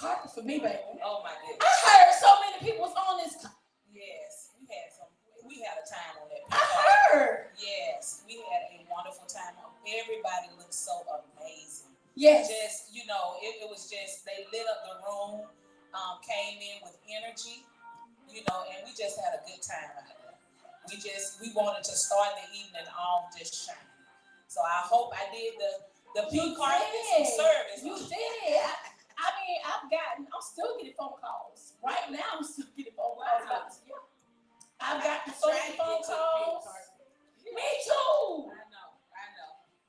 carpet for me, baby. Oh my goodness. I heard so many people was on this. Yes, we had a time on that. I heard. Yes, we had a wonderful time. Everybody looked so amazing. Yes. Just, it was just, they lit up the room, came in with energy, and we just had a good time out there. We wanted to start the evening off just shining. So I hope I did the pink carpet service. You did. I'm still getting phone calls. Right now, I'm still getting phone calls. I've gotten so many phone calls. Me too. I know.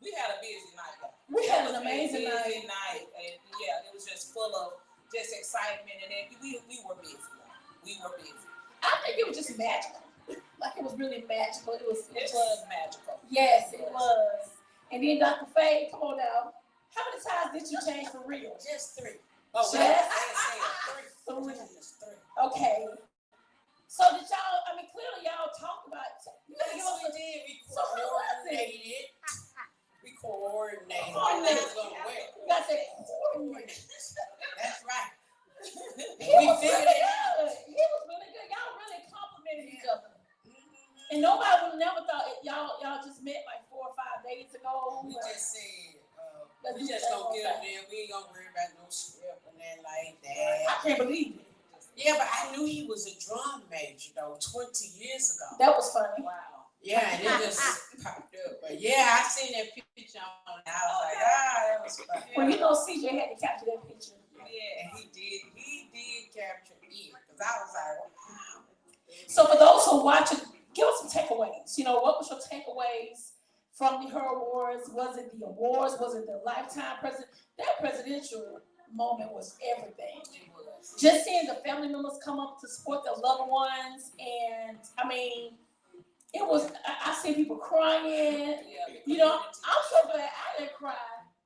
We had a busy night. We had an amazing night. And it was just full of just excitement, and we were busy. I think it was just magical. Like it was really magical. It was magical. Yes, it was. And then Dr. Faye, come on now. How many times did you change for real? Just 3. Oh, just 3. Okay. So did y'all? Clearly y'all talked about it. Yes, we did. We coordinated. You got that coordinated. That's right. We figured it out. He was really good. Y'all really complimented each other. And nobody would have never thought y'all just met like 4 or 5 days ago. We just said, we just gonna get up there. We ain't gonna worry about no script and that like that. I can't believe it. Yeah, but I knew he was a drum major, 20 years ago. That was funny. Wow. Yeah, and it just popped up. But yeah, I seen that picture on and I was like, that was funny. Well, CJ had to capture that picture. Yeah, and he did capture it. Because I was like, wow. So for those who watch it, give us some takeaways. What was your takeaways from her awards? Was it the awards? Was it the lifetime president? That presidential moment was everything. Just seeing the family members come up to support their loved ones, and it was. I see people crying. Yeah. I'm so glad I didn't cry.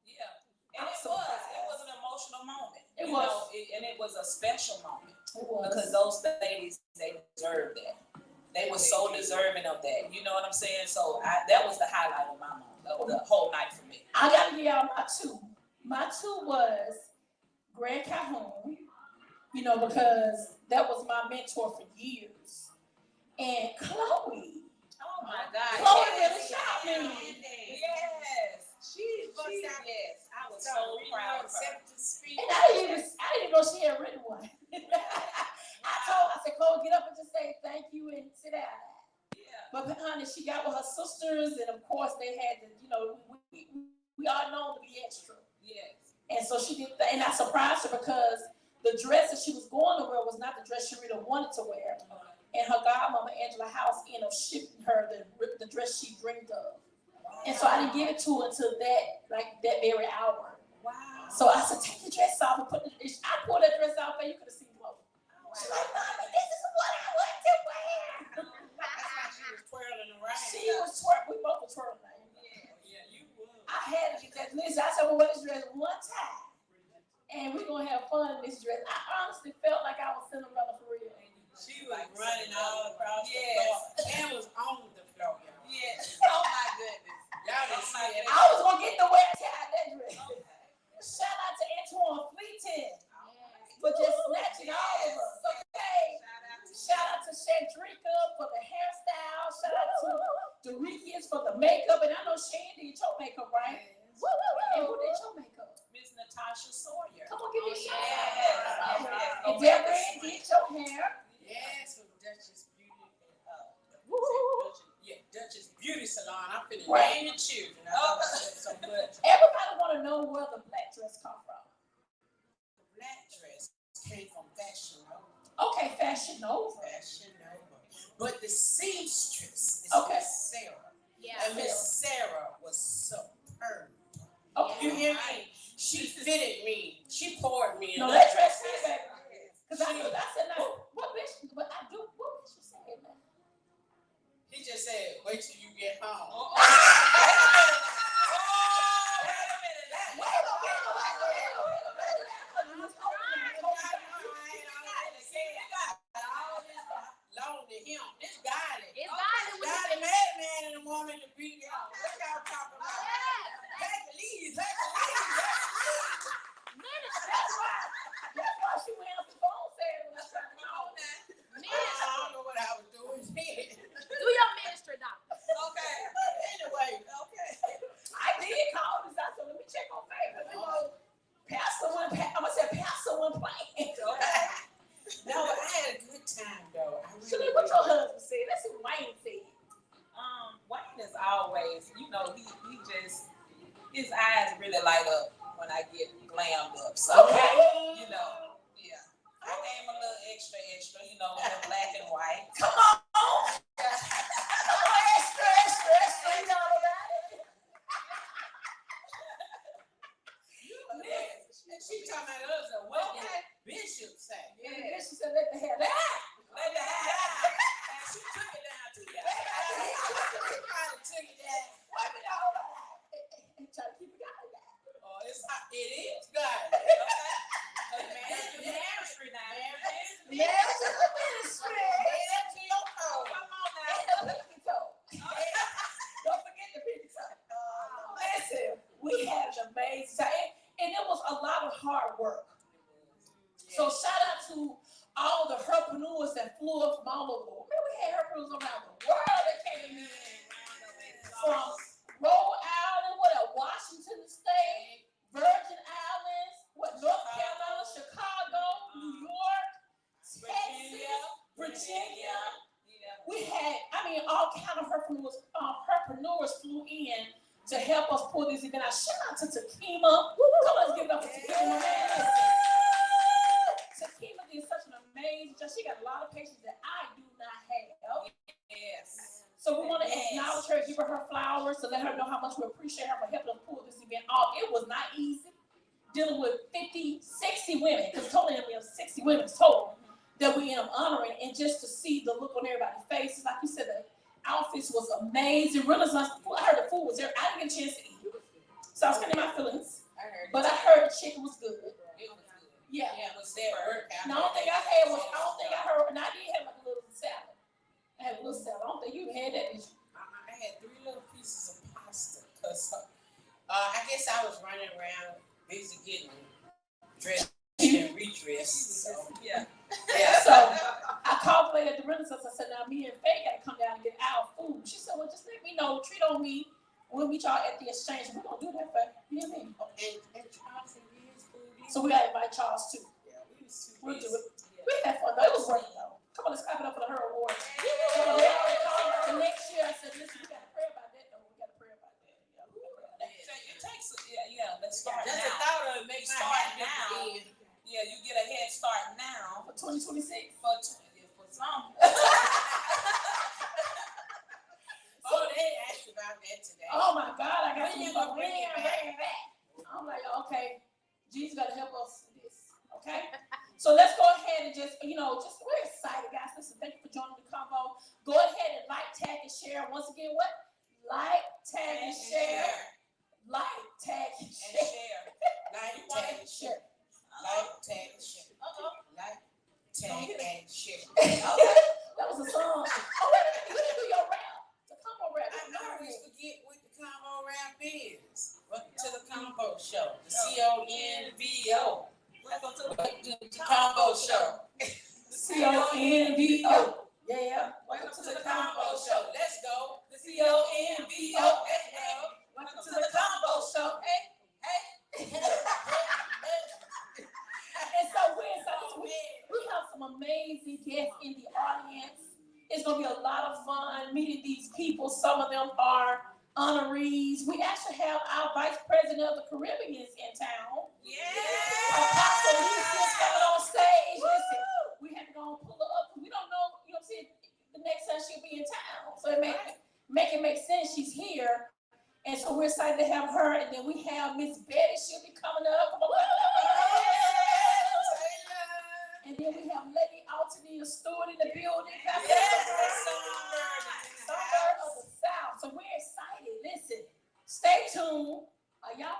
Yeah, and it was an emotional moment. It was, and it was a special moment. It was. Because those ladies, they deserved that. They were so deserving of that. You know what I'm saying? So that was the highlight of my moment, of the whole night for me. I got to give y'all my 2. My 2 was Grant Calhoun, because that was my mentor for years. And Chloe. Oh my God. Chloe really shot me. Yes. Yes. I was so proud of her. And I didn't even know she had written one. I said, Chloe, get up and just say thank you and sit down. Yeah. But honey, she got with her sisters, and of course they had to, we are known to be extra. Yes. And so she did that, and I surprised her because the dress that she was going to wear was not the dress she really wanted to wear. And her godmama, Angela House, ended up shipping her the dress she dreamed of. And so I didn't give it to her until that very hour. Wow. So I said, take the dress off and I pulled that dress off and you could have seen Chloe. She's like, Mommy, this is what I want to wear. That's why she was twirling around. She was twirling. We both were twirling. Yeah, you would. I had to get that. Listen, I said, well, wear this dress one time. And we're going to have fun in this dress. I honestly felt like I was Cinderella for real. She was running all across the floor. And was on the floor, y'all. Yes. Oh my goodness. Y'all didn't see it. I was going to get the wear tie that dress. Shout out to Antoine Fleeton for just snatching all of us. Okay. Shout out to Chandrika for the hairstyle. Shout out to Dorikius for the makeup. And I know Shane did your makeup, right? And who did your makeup? Miss Natasha Sawyer. Come on, give me a shout Yes. out. And Deborah did your hair. Yes, with Duchess Beauty. Woo. Duchess Beauty Salon. I'm finna Right. name the children. So much. Everybody want to know where the black dress come from. The black dress came from Fashion Nova. Okay, Fashion Nova. Fashion Nova. But the seamstress is Okay. Miss Sarah. Yeah. And Miss Sarah was superb. Okay. You hear me? She fitted me. She poured me in. No, that dress is baby. Because I said, no, what bitch? But I do. What bitch you saying that? He just said, wait till you get home. Wait a minute. Long to him. This guy, It's violent with the madman and the woman to beat y'all. What y'all talking about? Take the lead. Minister. really light up when I get glammed up. So, Okay. you know, yeah. I came a little extra, you know, with the black and white. Come on. Come on, extra. You know about it. And she talking about us, what did Bishop say? Yeah. She said, let the hair down. Let the hair down. And she took it down too. She probably took it down. Wipe it all out. And try to keep it going. Oh, it is God. Okay. Ministry now. Marriage is a ministry. Hey, that's your code. Come on now. Don't forget the pinky toe. Listen, we had an amazing time. And it was a lot of hard work. So shout out to all the herpreneurs that flew up from all over the world. We had herpreneurs around the world that came in from Rhode Island, Washington State, Virgin Islands, North Carolina, Chicago, New York, Texas, Virginia. We had, all kind of herpreneurs flew in to help us pull this event out. Shout out to Takima. Come on, let's give it up for Takima, man. Takima did such an amazing job. She got a lot of patients that I do not have. Yes. So we want to acknowledge her, give her flowers, to let her know how much we appreciate her for helping us pull this event off. It was not easy dealing with 50, 60 women, because totally we have 60 women total that we end up honoring, and just to see the look on everybody's faces, like you said, the outfits was amazing. Renaissance food. I heard the food was there. I didn't get a chance to eat. So I was getting my feelings. But I heard the chicken was good. It was good. Yeah. It was there. No, I don't think I had one. I don't think I heard, and I did have like a little salad. I had a little salad. I don't think you had that, did you? I had 3 little pieces of pasta. Cause I guess I was running around busy getting dressed and redressed. So Yeah. So I called the lady at the Renaissance. I said, now me and Faye got to come down and get our food. She said, well, just let me know. Treat on me. We'll meet y'all at the exchange. We're going to do that, Faye. You hear me? and Charles and his food. So we got to invite Charles too. Yeah, we was too We'll do busy. it. We had fun though. It was worth it though. Come on, let's clap it up for her award. So they already called about the next year. I said, listen, we got to pray about that though. We got to pray about that. Yeah, we gotta pray about that. So it takes, let's start Just the now. thought of it makes my Start heart now. now. Yeah, you get a head start now For 2026. for some. Oh, they asked about that today. Oh my God, I got When some you gonna bring it back? I'm like, okay, Jesus got to help us with this, okay? So let's go ahead and just, we're excited, guys. Listen, thank you for joining the convo. Go ahead and like, tag, and share. Once again, what? Like, tag, and share. Like, tag, and share. Like, Like, tag, share. like, tag, share. Like, tag, and share. Okay, that was a song. Oh, wait a minute, you didn't do your rap. The combo rap. I always forget what the combo rap is. Welcome to the Convo Show. The CONVO. Welcome to The Convo Show. CONVO. Yeah. Welcome to the Convo Show. Let's go. The CONVO. Let's go. Welcome to the combo show. Hey. And so we have some amazing guests in the audience. It's going to be a lot of fun meeting these people. Some of them are honorees. We actually have our Vice President of the Caribbean in town. Apostle Alicia's coming on stage. Listen, we have to go and pull her up. We don't know, the next time she'll be in town. So it make sense she's here. And so we're excited to have her. And then we have Miss Betty. She'll be coming up. And then we have Lady Altonia Stewart in the building. Songbird of the South. So we're excited. Listen, stay tuned. Are y'all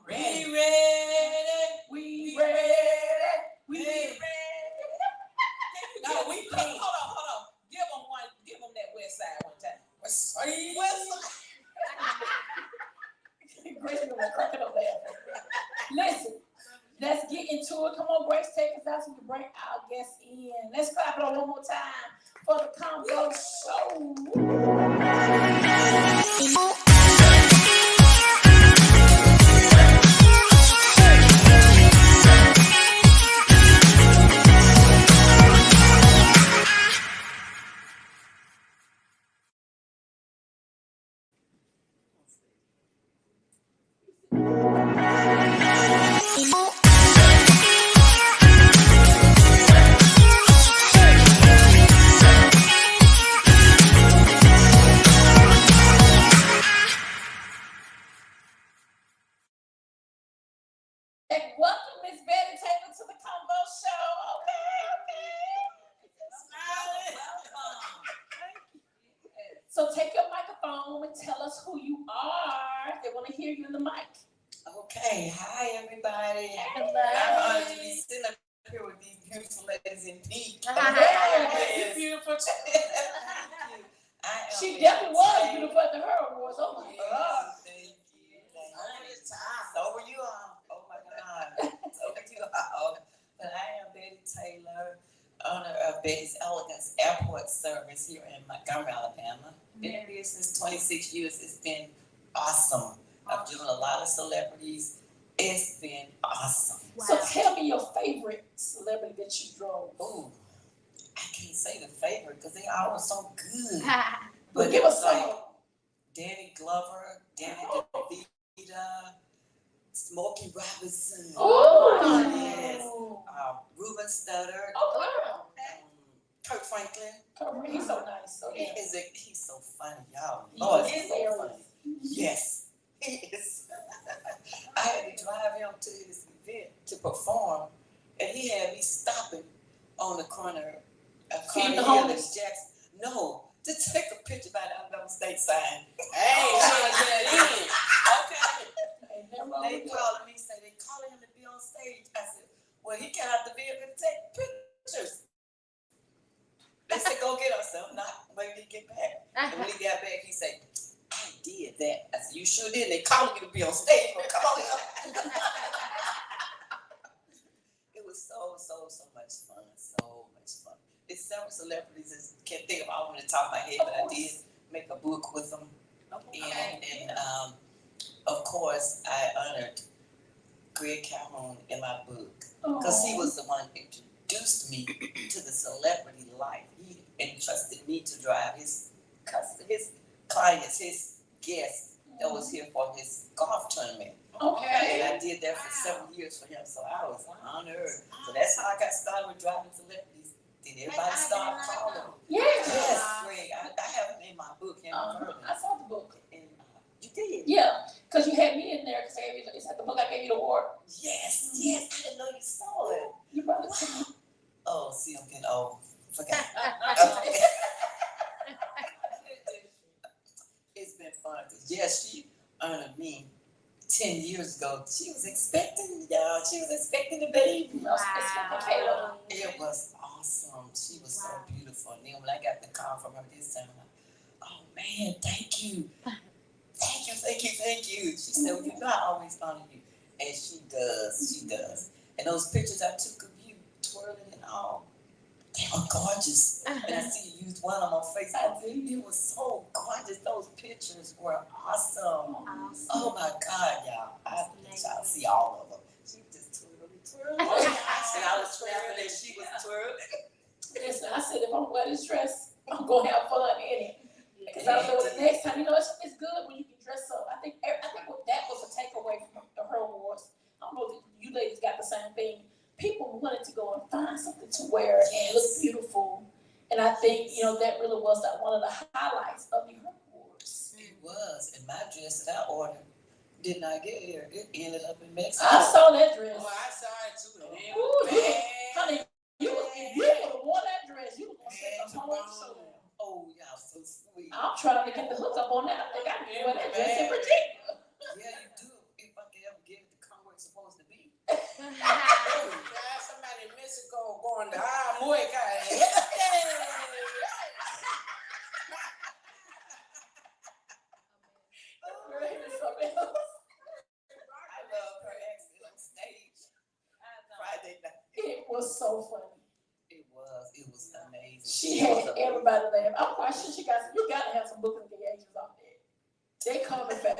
ready? I'm ready. We ready. We ready. No, we can't. Hold on. Give them that west side one time. West side. Grace was cracking up there. Listen, let's get into it. Come on, Grace, take us out so we can bring our guests in. Let's clap it up one more time for the Convo Show. So take your microphone and tell us who you are. They want to hear you in the mic. Okay, hi everybody. Hello. I'm honored to be sitting up here with these beautiful ladies in pink. You're beautiful. She definitely was beautiful at the Her Awards. Oh my God. Thank you. So were you all. Oh my God. So were you all. But I am Betty Taylor, owner of Betty's Elegance Airport Service here in Montgomery, Alabama. Been in business 26 years. It's been awesome. I've driven a lot of celebrities. It's been awesome. Wow. So tell me your favorite celebrity that you drove. Ooh, I can't say the favorite because they all were so good. But give us some. Danny Glover, Danny DeVita, Smokey Robinson. Oh, yes. Ruben Studdard. Oh, Kurt Franklin. He's so nice. Oh, yeah. He's so funny, y'all. Oh, he's so funny. Yes, he is. I had to drive him to his event to perform, and he had me stopping on the corner of Feed the Carnegie and homeless? Jackson. No, to take a picture by the Alabama state sign. Hey, Okay. Ain't never wrong They with that. calling me, say they calling him to be on stage. I said, well, he got out the vehicle to take pictures. They said, go get us some. Not wait till he get back. And when he got back, he said, I did that. I said, you sure did. They calling you to be on stage. Well, come on up. It was so much fun. So much fun. There's several celebrities I can't think of all on the top of my head, but I did make a book with them. And of course, I honored Greg Calhoun in my book because he was the one who introduced me to the celebrity life. He entrusted me to drive his clients, his guests that was here for his golf tournament. Okay. And I did that for several years for him, so I was honored. So that's how I got started with driving celebrities. Did everybody start calling? Yes. Yes, Greg. I have him in my book. I saw the book. And you did? Yeah, because you had me in there because it's like the book I gave you the award. Yes. I didn't know you saw it. You brought it to me. Oh, see, I'm getting old. Forgot. It's been fun. Yes, she honored me 10 years ago. She was expecting, y'all. She was expecting a baby. Wow. It was awesome. She was so beautiful. And then when I got the call from her this time, I'm like, oh man, thank you. Thank you. She said, well, you know I always honor you. And she does. And those pictures I took of you twirling and all, they were gorgeous. And I see you used one of them on Facebook. It was so gorgeous. Those pictures were awesome. Oh my God, y'all. I let y'all see all of them. She was just twirling. And I was snapping and she was twirling. Listen, I said, if I'm wearing this dress, I'm going to have fun in it. Because I know the next time, it's good when you can dress up. I think what that was a takeaway from the Her Awards. I don't know if you ladies got the same thing. People wanted to go and find something to wear and look beautiful. And I think, that really was one of the highlights of the Her Awards. It was. And my dress that I ordered did not get here. It ended up in Mexico. I saw that dress. Oh, I saw it too. Honey, you would have worn that dress. You were going to take the whole show. Oh, y'all so sweet. I'm trying to get the hookup on that. I think I can wear that dress in Virginia. Yeah, you do. If I can ever get it to come where it's supposed to be. Somebody in Mexico going to Mueca. I love her accent on stage. Friday night. It was so funny. It was amazing. She had everybody laugh. I'm quite sure you gotta have some booking engagements out there. They coming back.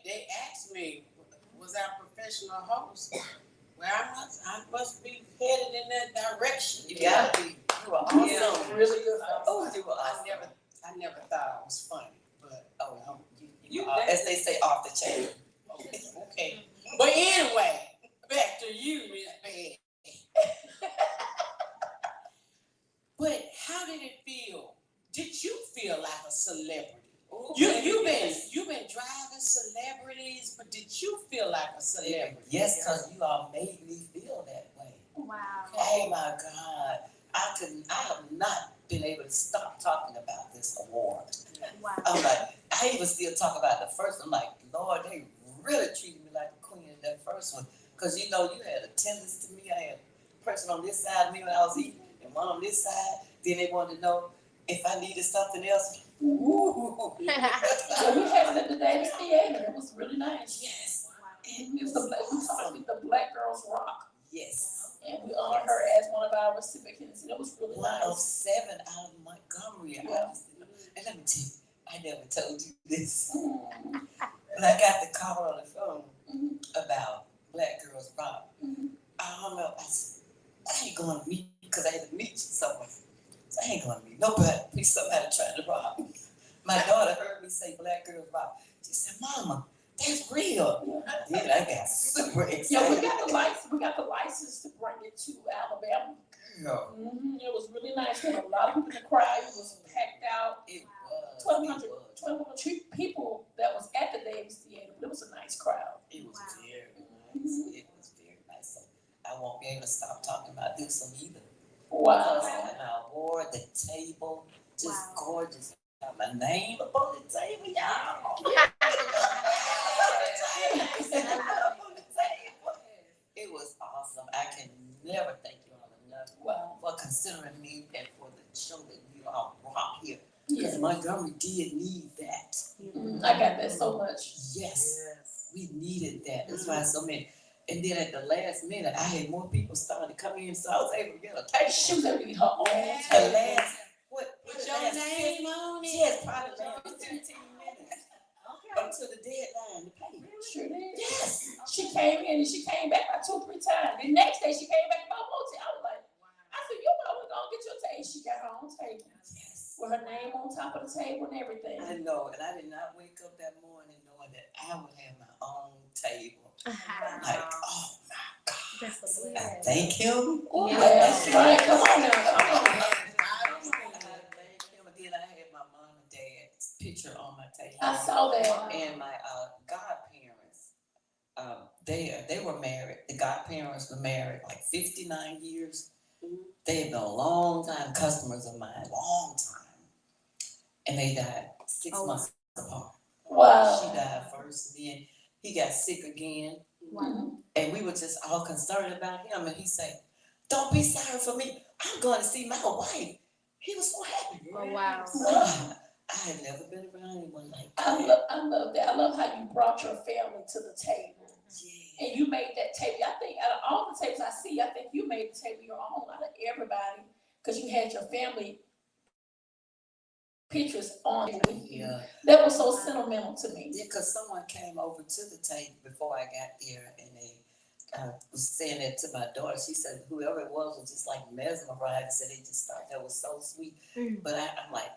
They asked me, was I a professional host? Well, I must be headed in that direction. You gotta be. You were awesome. Yeah, really good. Oh, you were awesome. I never thought I was funny, but you as they say, off the chain. okay. But anyway, back to you, Miss Betty. But how did it feel? Did you feel like a celebrity? You've been driving celebrities, but did you feel like a celebrity? Yes, because you all made me feel that way. Wow. Oh my God. I have not been able to stop talking about this award. Wow. I'm like, I even still talk about the first one. I'm like, Lord, they really treated me like a queen in that first one. Because you know, you had attendance to me. I had a person on this side of me when I was eating, and one on this side. Then they wanted to know if I needed something else. Ooh. So we had it at the Davis Theater. It was really nice. Yes. And it was we talked with the Black Girls Rock. Yes. And we honored her as one of our recipients, and it was really One of nice. 7 out of Montgomery. Yeah. And let me tell you, I never told you this. Mm-hmm. But I got the call on the phone Mhm. about Black Girls Rock. Mhm. I don't know. I said, I ain't going to meet you because I had to meet you somewhere. So I ain't going to meet nobody. Please, somebody trying to rob me. My daughter heard me say Black Girls Rock. She said, Mama, that's real. Then I got super excited. Yeah, we got the license. We got the license to bring it to Alabama. Girl, It was really nice. We had a lot of people in the crowd. It was packed out. it was. 1,200 people that was at the Davis Theater. It was a nice crowd. It was Wow. very nice. It was very nice. So I won't be able to stop talking about this one either. Wow. Because my award, the table, just Wow. gorgeous. Got my name up on the table, y'all. It was awesome. I can never thank you all enough Wow. for considering me and for the show that you all brought here. Yeah. Because Montgomery did need that. I got that so much. Yes, we needed that. That's why so many. And then at the last minute, I had more people starting to come in, so I was able to get a table. She was able to get her own The table. last, what Put the your last name on it. Yes, probably last 15 minutes. Until the deadline to pay. Sure did. Yes. She came in and she came back about 2 or 3 times. The next day she came back about more time. I was like, I said, you know, we're gonna get your table. She got her own table Yes. with her name on top of the table and everything. I know, and I did not wake up that morning knowing that I would have my own table. Like, oh my God. That's I weird. thank him. Yes, right. Come on now. Come on. I thank him. And then I had my mom and dad's picture on my table. I saw that. And my godparents, they were married. The godparents were married like 59 years. They had been a long time customers of mine, long time. And they died 6 months apart. Wow. She died first, and then he got sick again. Wow. And we were just all concerned about him. And he said, don't be sorry for me. I'm going to see my wife. He was so happy. Oh, wow. I had never been around anyone like I that. love that. I love how you brought your family to the table. Yeah. And you made that table. I think out of all the tables I see, I think you made the table your own out of everybody because you had your family pictures on it with you. Yeah. That was so sentimental to me. Yeah, because someone came over to the table before I got there, and they was saying that to my daughter. She said whoever it was just like mesmerized. Said they just thought that was so sweet. But I'm like,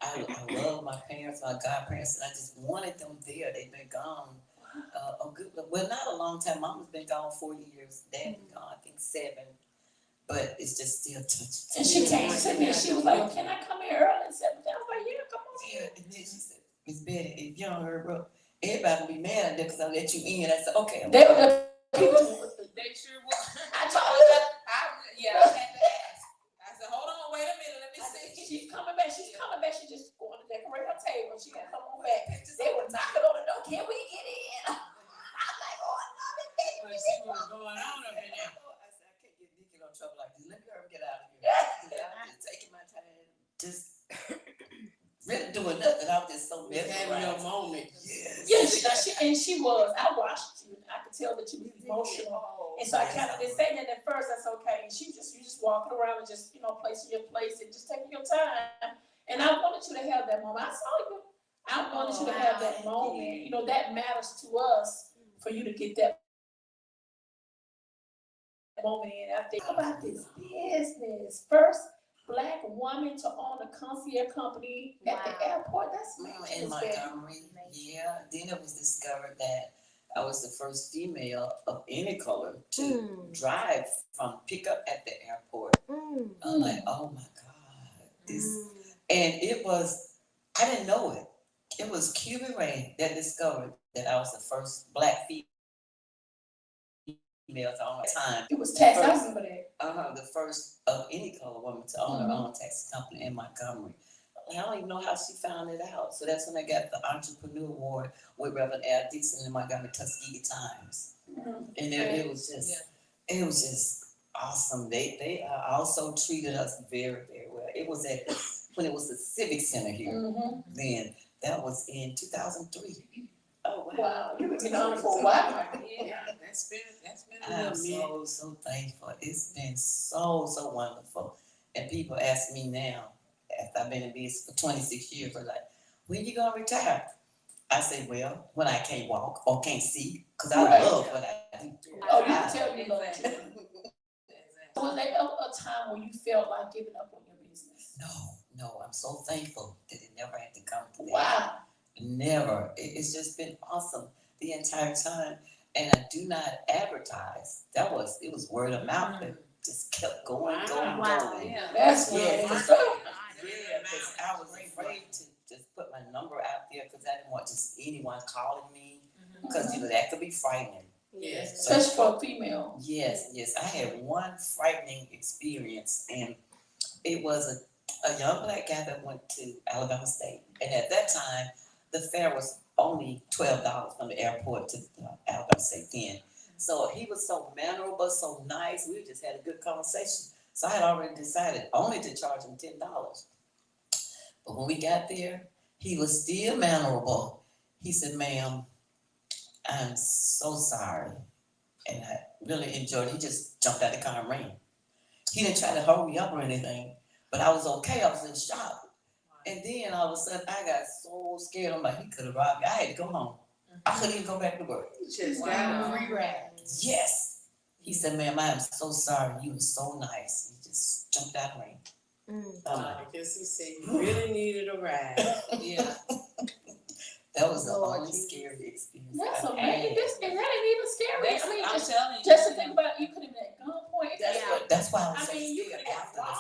I love my parents, my godparents, and I just wanted them there. They've been gone not a long time. Mama's been gone 4 years. Dad been gone, I think 7. But it's just still touching. And she came to me and she was like, can I come here early and sit down? I was like, yeah, come on. Yeah, and then she said, Miss Betty, if you don't hurry up, everybody will be mad at them because I let you in. I said, okay. They were the people. They sure was. I told her. I had to ask. I said, hold on, wait a minute, let me see. She's coming back. She's coming back. She just going to decorate her table. She got to come on back. They were knocking on the door. Can we get in? I'm like, oh, I love it. But see what's going on up in there. I said, I can't get Nikki in trouble like this. Let me hurry up, get out of here. I'm just taking my time. Just really doing nothing. I was just so Just having your mesmerized. moment. Yes. Yeah, she was. I watched you. I could tell that you was emotional. And so I kind of didn't say that at first. That's okay. And you just walking around and just, placing your place and just taking your time. And I wanted you to have that moment. I saw you. I wanted you to have that moment. That matters to us for you to get that moment in. I think about this business. First Black woman to own a concierge company at the airport. That's major. In Montgomery, yeah. Then it was discovered that I was the first female of any color to drive from pickup at the airport. I'm like, oh my God, this, and it was, I didn't know it. It was Cuban Ray that discovered that I was the first Black female to own a time. It was tax. I remember that. The first of any color woman to own her own taxi company in Montgomery. I don't even know how she found it out. So that's when I got the Entrepreneur Award with Reverend Al Dixon in Montgomery, Tuskegee Times. And it was just awesome. They also treated us very, very well. It was when it was the Civic Center here. Mm-hmm. Then that was in 2003. Oh wow! Wow, you've been on it for a while. Yeah, that's been a I'm little minute. so thankful. It's been so wonderful. And people ask me now, after I've been in business for 26 years, they're like, when you gonna retire? I say, well, when I can't walk or can't see, because I Right. love what I do. Oh, you can tell you love Exactly. it. Was there ever a time when you felt like giving up on your business? No, I'm so thankful that it never had to come to that. Wow. Never. It's just been awesome the entire time. And I do not advertise. It was word of mouth that just kept going. Wow. Yeah. That's Yeah. good. Yeah, because I was afraid to just put my number out there because I didn't want just anyone calling me because that could be frightening. Yes. Especially for a female. Yes. I had one frightening experience, and it was a young black guy that went to Alabama State, and at that time, the fare was only $12 from the airport to Alabama State then. So he was so mannerable, so nice. We just had a good conversation. So I had already decided only to charge him $10. But when we got there, he was still mannerable. He said, "Ma'am, I'm so sorry." And I really enjoyed it. He just jumped out of the car and ran. He didn't try to hurry up or anything, but I was okay. I was in shock. And then all of a sudden, I got so scared. I'm like, he could have robbed me. I had to go home. I couldn't even go back to work. You just got Wow. a free ride. Yes. He said, "Ma'am, I am so sorry. You were so nice." He just jumped out and ran. I'm like, Because he said you really needed a ride. Yeah. that was the Lord only Jesus. scary experience. That's I amazing. had. And that ain't even scary. That's, I mean, I'm just telling you. to think about, you could have been at gunpoint. That's why I was I so mean, you scared could have after the fact.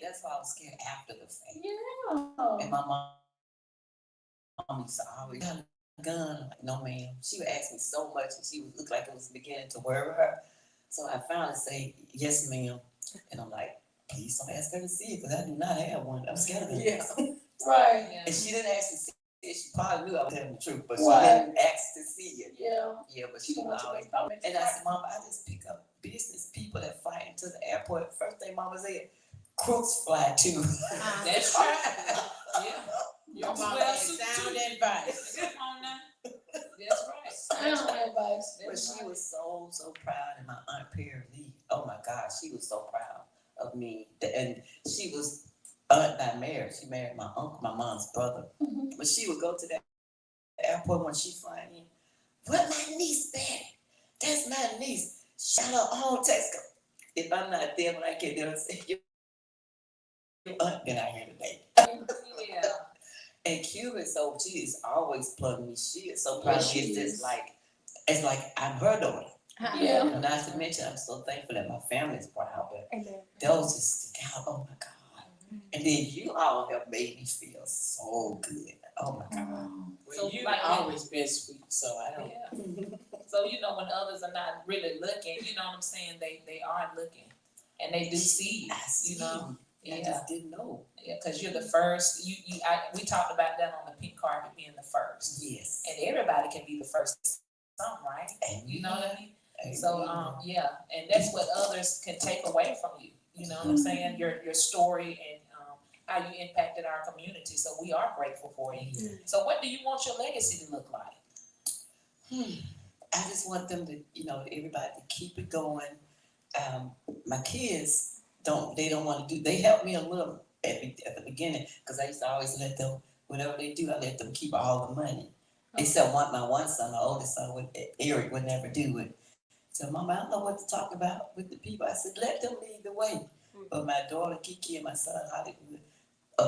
That's why I was scared after the fact. Yeah. And my mom used to always got a gun. I'm like, "No, ma'am." She would ask me so much, and she would look like it was beginning to worry her. So I finally say, "Yes, ma'am." And I'm like, "Please don't ask her to see it, because I do not have one. I'm scared of it." Yeah. Right. Yeah. And she didn't ask to see it. She probably knew I was telling the truth, but she Right. didn't ask to see it. Yeah. Yeah, but She she don't would want you always. to comment. And I said, "Mom, I just pick up business people that fly into the airport." First thing Mama said, "Crooks fly too." That's right. Yeah. Your mom Well, had Sue, sound too. advice. Come on now. That's right. Sound advice. But she was so proud, and my Aunt Perry Lee, oh my God, she was so proud of me. And she was not married. She married my uncle, my mom's brother. Mhm. But she would go to that airport when she flying in. "What my niece there? That's my niece. Shout out home, text her." If I'm not there when I get there, and say, "Your aunt been out here today." Yeah. And Cuba, so she is always plugging me. She is so proud Yes, of me. she It's is. just like I'm her daughter. Yeah. And not to mention, I'm so thankful that my family's proud, but Amen. those just stick out. Oh my God. And then you all have made me feel so good. Oh my God. Well, So, you've like, always been sweet, so I don't. Yeah. So, when others are not really looking, you know what I'm saying? They are looking. And they do see I you, see. you know? I Yeah. just didn't know. Yeah, because you're the first. We talked about that on the pink carpet being the first. Yes. And everybody can be the first to something, right? And You know what I mean? Amen. So yeah, and that's what others can take away from you. You know what I'm saying? Your story and how you impacted our community. So we are grateful for you. Yeah. So what do you want your legacy to look like? I just want them to, everybody to keep it going. My kids they don't want to do, they helped me a little at the beginning, because I used to always let them, whatever they do, I let them keep all the money. Except my one son, my oldest son, Eric, would never do it. So, "Mama, I don't know what to talk about with the people." I said, "Let them lead the way." But my daughter, Kiki, and my son, Hollywood,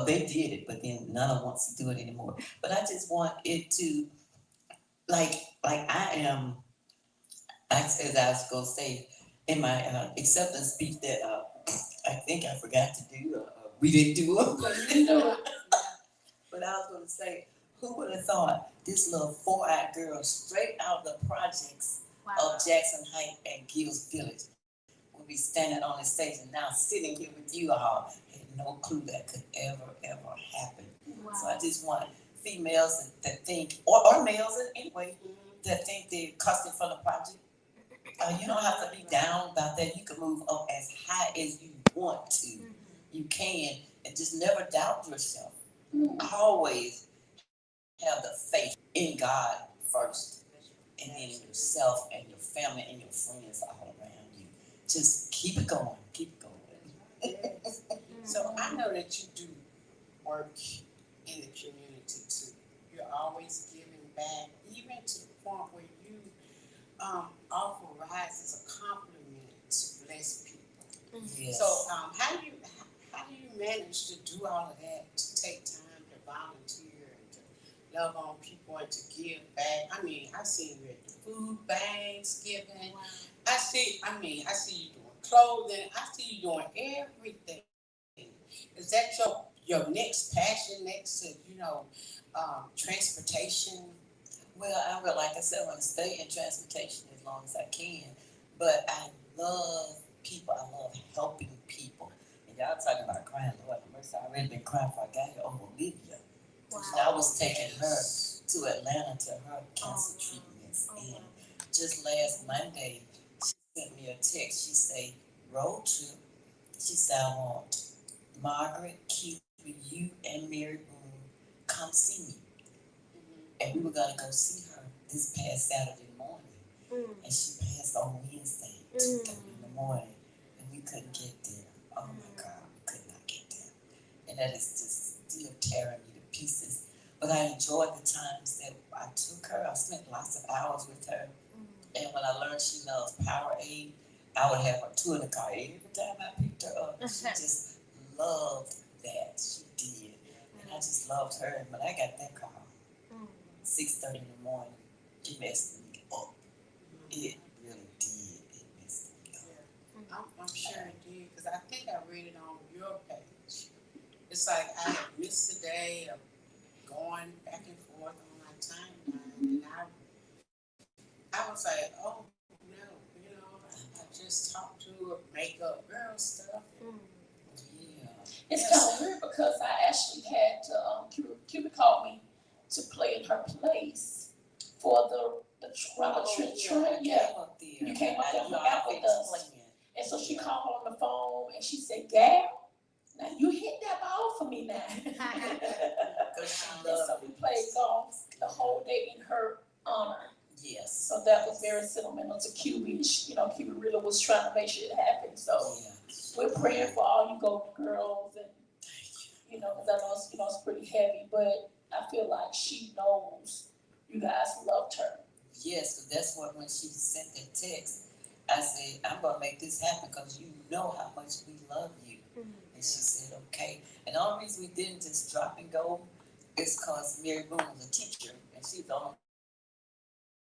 they did it, but then none of them wants to do it anymore. But I just want it to, like I am, as I was going to say, in my acceptance speech that I think I forgot to do, we didn't do it. But I was going to say, who would have thought this little 4-eyed girl straight out of the projects of Jackson Heights and Gills Village would be standing on the stage and now sitting here with you all. Had no clue that could ever happen. So I just want females that think, or males anyway, that think they're costing from the project. You don't have to be down about that. You can move up as high as you want to. You can, and just never doubt yourself. Always have the faith in God first, and then in yourself and your family and your friends all around you. Just keep it going. Keep it going. So I know that you do work in the community too. You're always giving back, even to the point where you offer rides as a compliment to bless people. Yes. So how do you manage to do all of that, to take time to volunteer and to love on people and to give back? I mean, I see you at the food banks giving. I see you doing clothing. I see you doing everything. Is that your next passion, next to transportation? Well, like I said, I want to stay in transportation as long as I can. But I love people. I love helping people. And y'all talking about crying, Lord have mercy. I already been crying before I got here over Olivia. I was taking her to Atlanta to her cancer treatments. And just last Monday, she sent me a text. She said, road trip. She said, I want Margaret, Keith, you, and Mary Boone come see me. And we were going to go see her this past Saturday morning. And she passed on Wednesday, 2:30 in the morning. And we couldn't get there. Oh my God, we could not get there. And that is just still tearing me to pieces. But I enjoyed the times that I took her. I spent lots of hours with her. And when I learned she loves Powerade, I would have her two in the car every time I picked her up. She just loved that. She did. And I just loved her. And when I got that call, 6:30 in the morning, it messed me up. It really did. It messed me up. I'm sure it did, because I think I read it on your page. It's like I had missed a day of going back and forth on my timeline, and I was like, oh no, I just talked to a makeup girl stuff. Yeah. It's kind of weird because I actually had to, Cuba called me to play in her place for the train. Yeah. You came up there and hung out with us. And so she called on the phone and she said, Gal, now you hit that ball for me now. And so we played golf the whole day in her honor. Yes. So that was very sentimental to QB. QB really was trying to make sure it happened. So we're praying for all you Golden Girls, and because I know it's pretty heavy, but I feel like she knows you guys loved her. Yes, because that's what, when she sent that text, I said, I'm going to make this happen because you know how much we love you. And she said, okay. And the only reason we didn't just drop and go is because Mary Boone was a teacher, and she's the only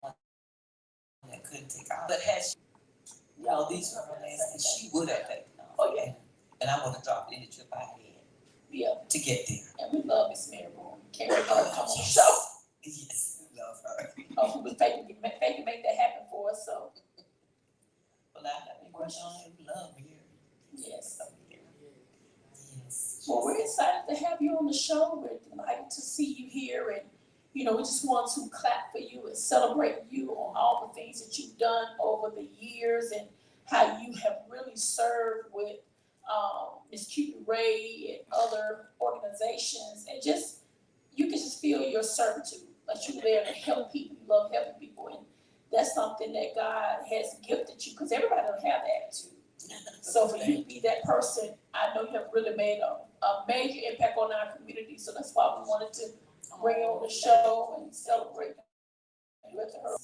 one that couldn't take off. But had she, these were her last days, she would have taken off. Oh, yeah. And I would have dropped any trip I had to get there. And we love Miss Mary Boone. Can't wait for her to come on the show. Yes, we love her. Oh, we was faking make that happen for us, so. Well, I think we're on. We love her. Yes. Yes. Well, we're excited to have you on the show. We're delighted to see you here, and we just want to clap for you and celebrate you on all the things that you've done over the years and how you have really served with Ms. Cupid Ray and other organizations, and you can just feel your servitude, like you're there to help people. You love helping people, and that's something that God has gifted you, because everybody don't have that attitude. So for you to be that person, I know you have really made a major impact on our community. So that's why we wanted to bring you on the show and celebrate you at her.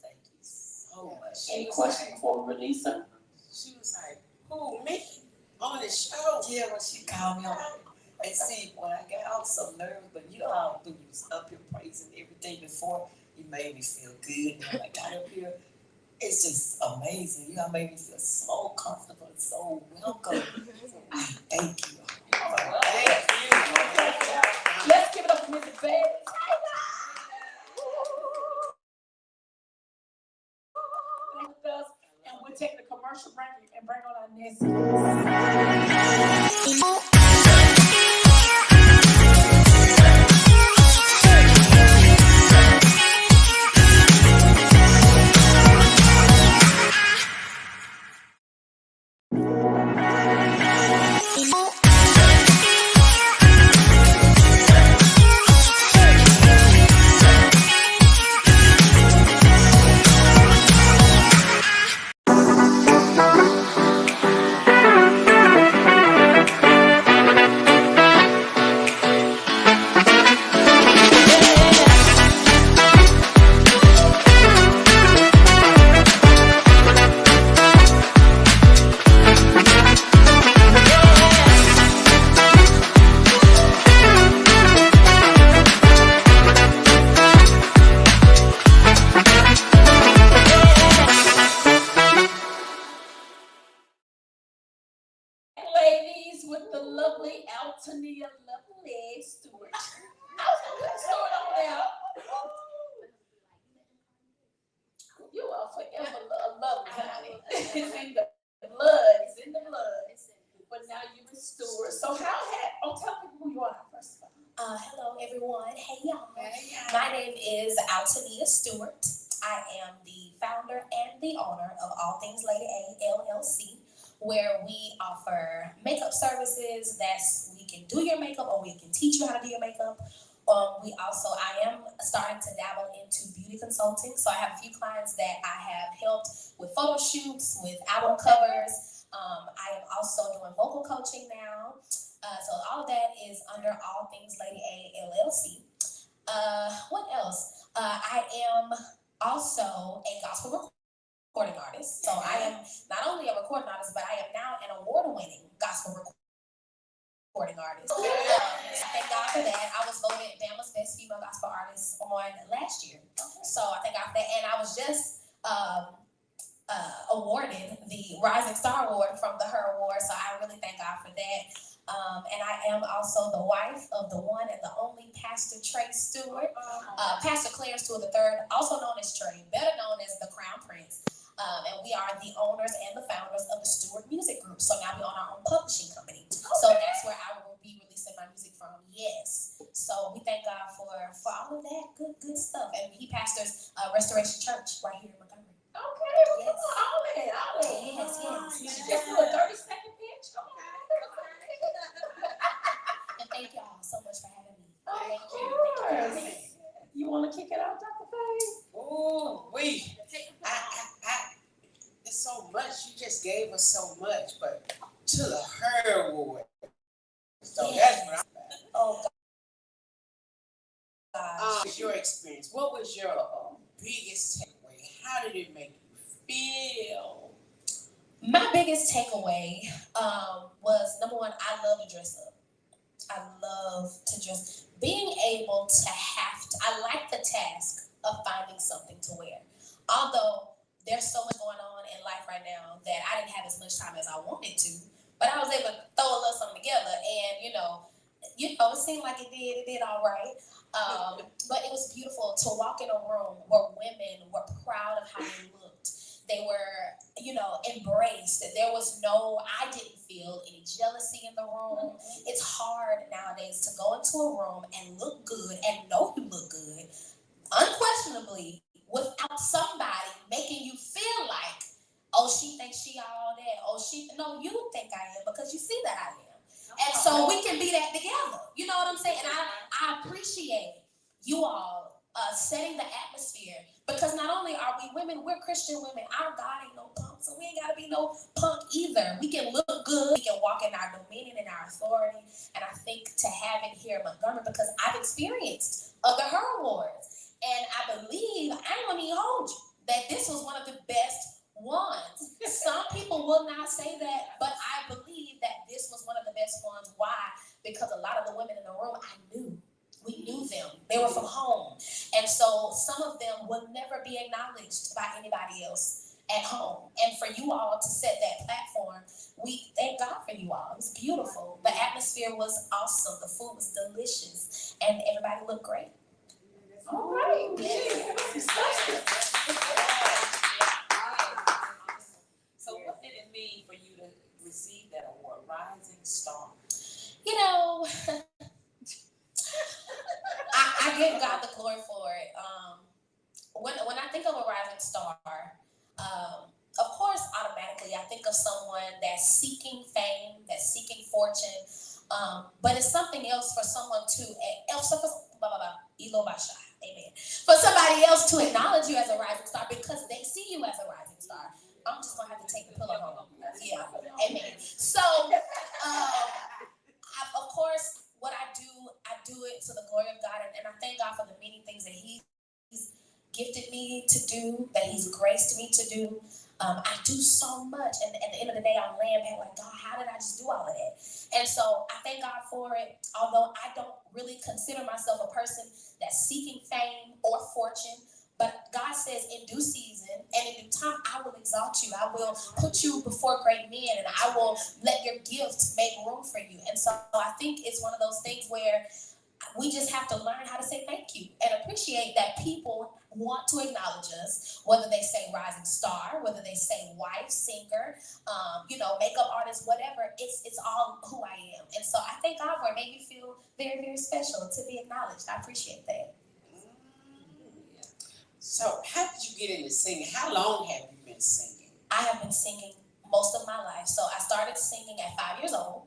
Thank you so much. Any questions before we release her? She was like, who, me? On the show? Yeah, when she called me on. And see, when I was so nervous, but you know how you was up here praising everything before, you made me feel good. And when I got up here, it's just amazing. You made me feel so comfortable and so welcome. Thank you. Thank you. Let's give it up for Mrs. Bailey. With us, and we'll take the commercial break and bring on our next. with the lovely Altonia, lovely Stewart. I was gonna put Stewart over there. You are forever lovely, honey. It's in the blood. It's in the blood. But now you're a Stewart. So tell people who you are first of all. Hello everyone. Hey y'all. Hey, My name is Altonia Stewart. I am the founder and the owner of All Things Lady A LLC, where we offer makeup services. We can do your makeup, or we can teach you how to do your makeup. I am starting to dabble into beauty consulting. So I have a few clients that I have helped with photo shoots, with album covers. I am also doing vocal coaching now. So all of that is under All Things Lady A LLC. What else? I am also a gospel recording artist. So I am not only a recording artist, but I am now an award-winning gospel recording artist. Thank God for that. I was voted Bama's Best Female Gospel Artist on last year. So I thank God for that. And I was just awarded the Rising Star Award from the Her Award. So I really thank God for that. And I am also the wife of the one and the only Pastor Trey Stewart, Pastor Clarence Stewart III, also known as Trey, better known as the Crown Prince. And we are the owners and the founders of the Stewart Music Group. So now we own our own publishing company. So that's where I will be releasing my music from. Yes. So we thank God for all of that good stuff. And he pastors Restoration Church right here in Montgomery. Okay, well, Yes. all that. Yes. You should just do a 30-second pitch. And thank y'all so much for having me. Of course. You want to kick it out, Dr. Faye? Oh, it's so much. You just gave us so much, but to the Her Award. So that's what I'm about. Oh God. What was your experience? What was your biggest takeaway? How did it make you feel? My biggest takeaway was, number one, I love to dress up. I love to dress. Being able to I like the task of finding something to wear. Although there's so much going on in life right now that I didn't have as much time as I wanted to, but I was able to throw a little something together, and it seemed like it did all right. But it was beautiful to walk in a room where women were proud of how they looked. They were, embraced. I didn't feel any jealousy in the room. It's hard nowadays to go into a room and look good and know you look good, unquestionably, without somebody making you feel like, oh, she thinks she all that. Oh, no, you think I am because you see that I am. And so we can be that together. You know what I'm saying? And I appreciate you all setting the atmosphere, because not only are we women, we're Christian women. Our God ain't no punk, so we ain't got to be no punk either. We can look good. We can walk in our dominion and our authority. And I think to have it here in Montgomery, because I've experienced other Her Awards, and I believe, I ain't gonna even hold you, that this was one of the best ones. Some people will not say that, but I believe that this was one of the best ones. Why? Because a lot of the women in the room we knew them. They were from home. And so some of them will never be acknowledged by anybody else at home. And for you all to set that platform, we thank God for you all. It was beautiful. The atmosphere was awesome. The food was delicious. And everybody looked great. All right. Yes. So what did it mean for you to receive that award, Rising Star? I give God the glory for it. When I think of a rising star, of course, automatically I think of someone that's seeking fame, that's seeking fortune, but it's something else for someone to, amen. For somebody else to acknowledge you as a rising star because they see you as a rising star. I'm just gonna have to take the pillow home. Yeah, amen. So, of course, what I do it to the glory of God, and I thank God for the many things that He's gifted me to do, that He's graced me to do. I do so much, and at the end of the day, I'm laying back like, God, how did I just do all of that? And so I thank God for it, although I don't really consider myself a person that's seeking fame or fortune, but But God says in due season and in due time, I will exalt you. I will put you before great men, and I will let your gifts make room for you. And so I think it's one of those things where we just have to learn how to say thank you and appreciate that people want to acknowledge us, whether they say rising star, whether they say wife, singer, makeup artist, whatever. It's all who I am. And so I thank God for it. Made me feel very, very special to be acknowledged. I appreciate that. So how did you get into singing? How long have you been singing? I have been singing most of my life. So I started singing at 5 years old.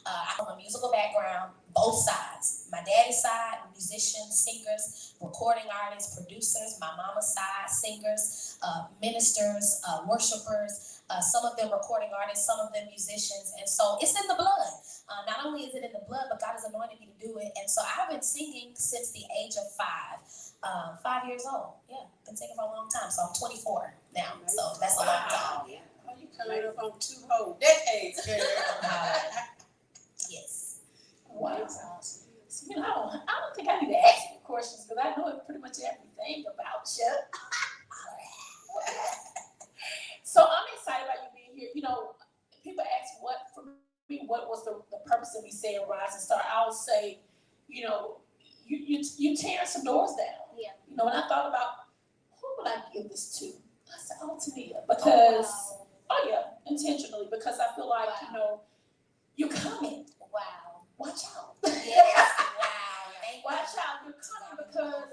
I'm from a musical background, both sides. My daddy's side, musicians, singers, recording artists, producers. My mama's side, singers, ministers, worshipers. Some of them recording artists, some of them musicians. And so it's in the blood. Not only is it in the blood, but God has anointed me to do it. And so I've been singing since the age of 5. 5 years old. Yeah, been singing for a long time. So I'm 24 now. So that's a long time. Yeah. Oh, you coming up on 2 whole decades, girl. Yes. Wow. I don't think I need to ask you questions because I know pretty much everything about you. So I'm excited about you being here. People ask what was the purpose of me saying rise and start. I would say, you tearing some doors down. Yeah. When I thought about who would I give this to, I said Altonia because intentionally because I feel like you're coming. Wow. Watch out. Yes. Wow. Watch out, you're coming because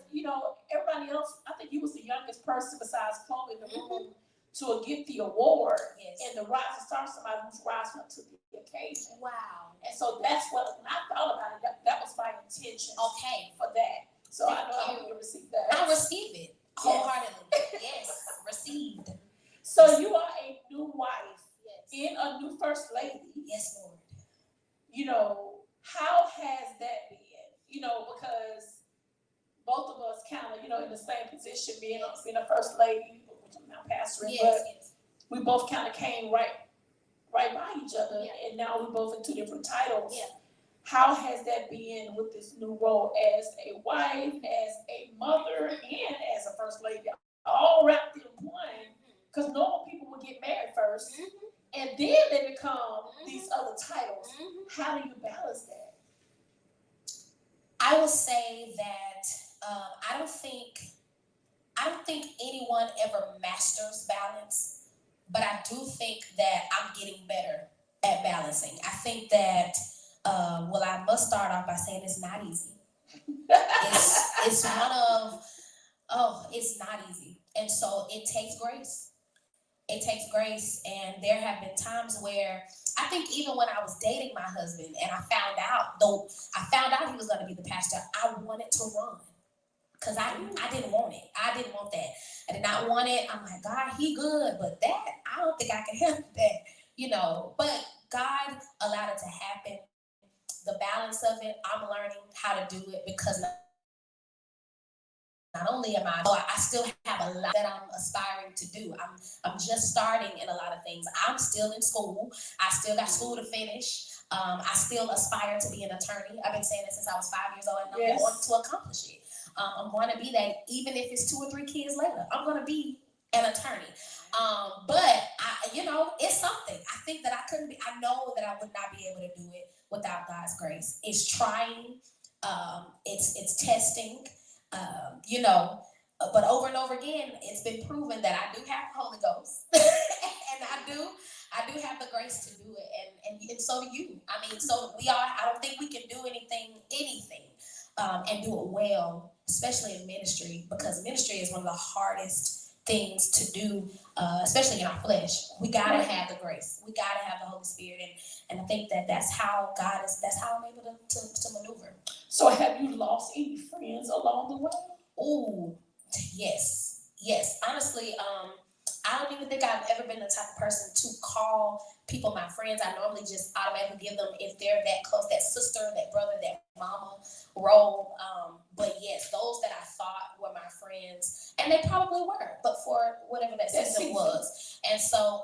everybody else. I think you was the youngest person besides Chloe in the room to get the award and the rise and star. Somebody who's rising up to the occasion. Wow. And so that's when I thought about it. That was my intention. Okay. For that. So I know Thank I will receive that. I receive it wholeheartedly. Yes. Received. So you are a new wife Yes. and a new first lady. Yes, Lord. How has that been? Because both of us kind of, in the same position, being a first lady, which I'm now pastoring, but we both kind of came right by each other, and now we're both in 2 different titles. Yeah. How has that been with this new role as a wife, as a mother, and as a first lady, all wrapped in one? Because normal people would get married first, and then they become these other titles. How do you balance that? I would say that I don't think anyone ever masters balance, but I do think that I'm getting better at balancing. I think that I must start off by saying it's not easy. It's it's not easy, and so it takes grace. It takes grace, and there have been times where I think even when I was dating my husband and I found out he was going to be the pastor, I wanted to run because I didn't want it. I didn't want that. I did not want it. I'm like, God, he good, but that, I don't think I can handle that, But God allowed it to happen. The balance of it, I'm learning how to do it because not only am I still have a lot that I'm aspiring to do. I'm just starting in a lot of things. I'm still in school. I still got school to finish. I still aspire to be an attorney. I've been saying that since I was 5 years old, and I'm going to accomplish it. I'm going to be that, even if it's 2 or 3 kids later. I'm going to be an attorney. But it's something. I think that I know that I would not be able to do it without God's grace. It's trying. It's testing. But over and over again, it's been proven that I do have the Holy Ghost, and I do have the grace to do it, and so do you. I mean, so we are. I don't think we can do anything, and do it well, especially in ministry, because ministry is one of the hardest things to do, especially in our flesh. We gotta have the grace. We gotta have the Holy Spirit, and I think that's how I'm able to maneuver. So have you lost any friends along the way? Oh, yes. Honestly, I don't even think I've ever been the type of person to call people my friends. I normally just automatically give them, if they're that close, that sister, that brother, that mama role. But yes, those that I thought were my friends, and they probably were, but for whatever that season was. And so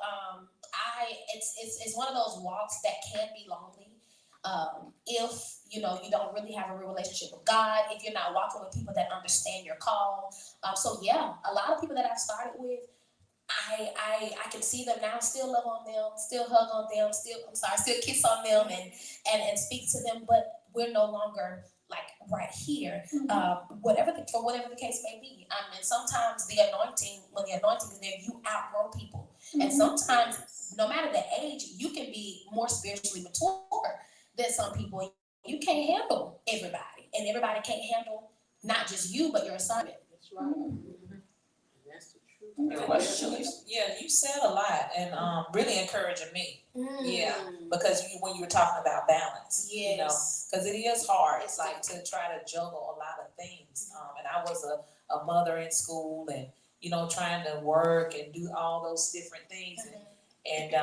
it's one of those walks that can be lonely. If you don't really have a real relationship with God, if you're not walking with people that understand your call. So yeah, a lot of people that I've started with, I can see them now, still love on them, still hug on them, still kiss on them and speak to them, but we're no longer like right here. Whatever the case may be. And sometimes when the anointing is there, you outgrow people. And sometimes, no matter the age, you can be more spiritually mature than some people. You can't handle everybody, and everybody can't handle not just you, but your assignment. That's right. That's the truth. You said a lot and really encouraging me. Yeah, because when you were talking about balance, Yes. because it is hard. It's like to try to juggle a lot of things. And I was a mother in school, and trying to work and do all those different things. And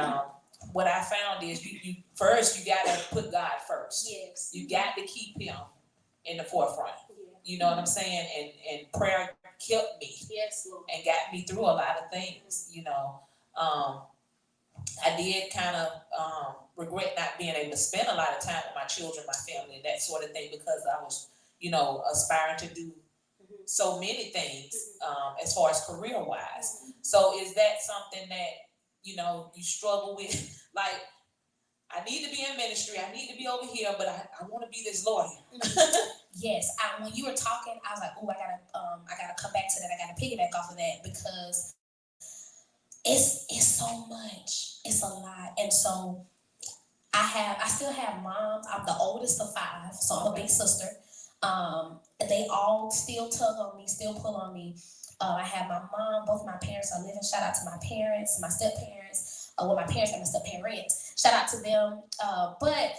what I found is you first you gotta put God first. Yes. You got to keep Him in the forefront. You know what I'm saying? And prayer kept me. Yes, Lord. And got me through a lot of things. I did kind of regret not being able to spend a lot of time with my children, my family, and that sort of thing, because I was, aspiring to do so many things as far as career wise. So is that something that you struggle with? Like, I need to be in ministry, I need to be over here, but I want to be this lawyer. Yes, when you were talking, I was like, oh, I gotta come back to that. I gotta piggyback off of that, because it's so much, it's a lot. And so I still have moms. I'm the oldest of 5, so I'm a big sister. They all still tug on me, still pull on me. I have my mom, both my parents are living. Shout out to my parents, my step parents. My parents and my step parents. Shout out to them. But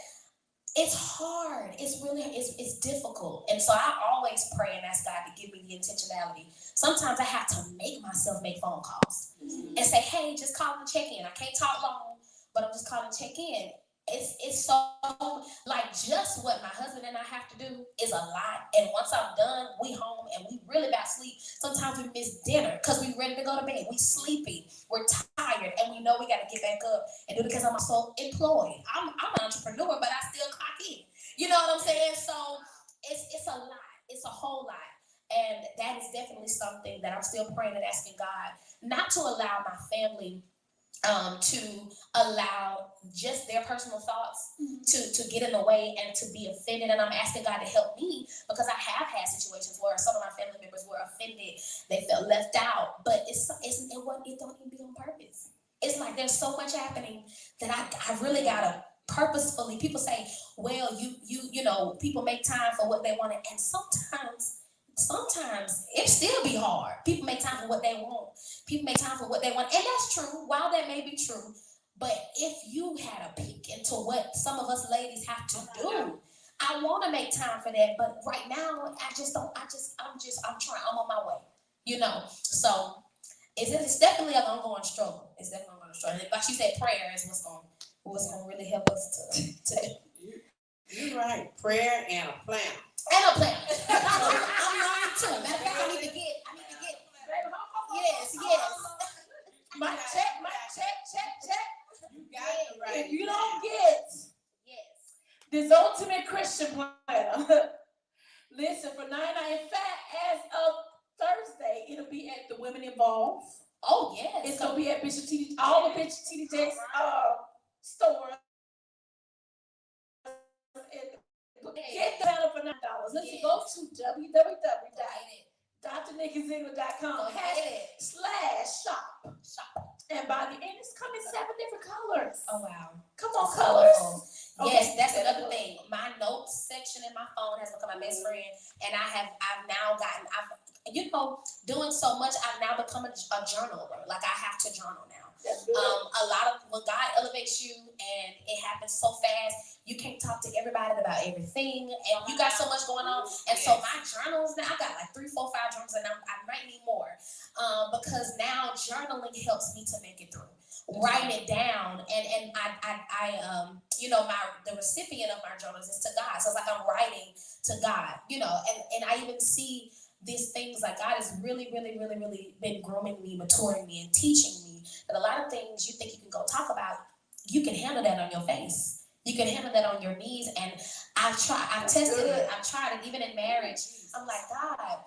it's hard. It's difficult. And so I always pray and ask God to give me the intentionality. Sometimes I have to make myself make phone calls and say, hey, just call and check in. I can't talk long, but I'm just calling to check in. It's so, like, just what my husband and I have to do is a lot. And once I'm done, we home and we really about sleep. Sometimes we miss dinner because we ready to go to bed. We sleepy, we're tired, and we know we got to get back up and do it, because I'm also employed. I'm an entrepreneur, but I still clock in. You know what I'm saying? So it's a lot. It's a whole lot. And that is definitely something that I'm still praying and asking God not to allow my family to allow just their personal thoughts to get in the way and to be offended. And I'm asking God to help me, because I have had situations where some of my family members were offended, they felt left out, but it don't even be on purpose. It's like there's so much happening that I really gotta purposefully. People say, well, you know, people make time for what they want, and sometimes it still be hard. People make time for what they want. People make time for what they want. And that's true. While that may be true, but if you had a peek into what some of us ladies have to do, I want to make time for that. But right now, I'm trying. I'm on my way, you know. So it's definitely an ongoing struggle. It's definitely an ongoing struggle. Like you said, prayer is what's going to really help us to You're right. Prayer and a plan. And a plan. I'm learning too. Matter of fact, I need to get. Yes. My check. You got it right. If you don't get this ultimate Christian planner, listen, for 99, in fact, as of Thursday, it'll be at the Women Involved. Oh yes. It's gonna be at Bishop TD, all the Bishop TD Jakes stores. Get the banner for $9. Listen, go to www.drnickyziegler.com /shop. And by the end, it's coming 7 different colors. Oh wow. Come on, colors. Yes, Okay. that's another thing. My notes section in my phone has become my best friend, and I've now gotten, doing so much, I've now become a journaler. Like, I have to journal now. A lot of, when God elevates you and it happens so fast, you can't talk to everybody about everything, and you got so much going on. And so my journals now, I got like 3, 4, 5 journals, and I might need more, because now journaling helps me to make it through. Write it down, and I the recipient of my journals is to God. So it's like I'm writing to God, and I even see these things like God has really, really, really, really been grooming me, maturing me, and teaching me that a lot of things you think you can go talk about, you can handle that on your face. You can handle that on your knees. And I've tested it. I've tried it even in marriage. I'm like, God,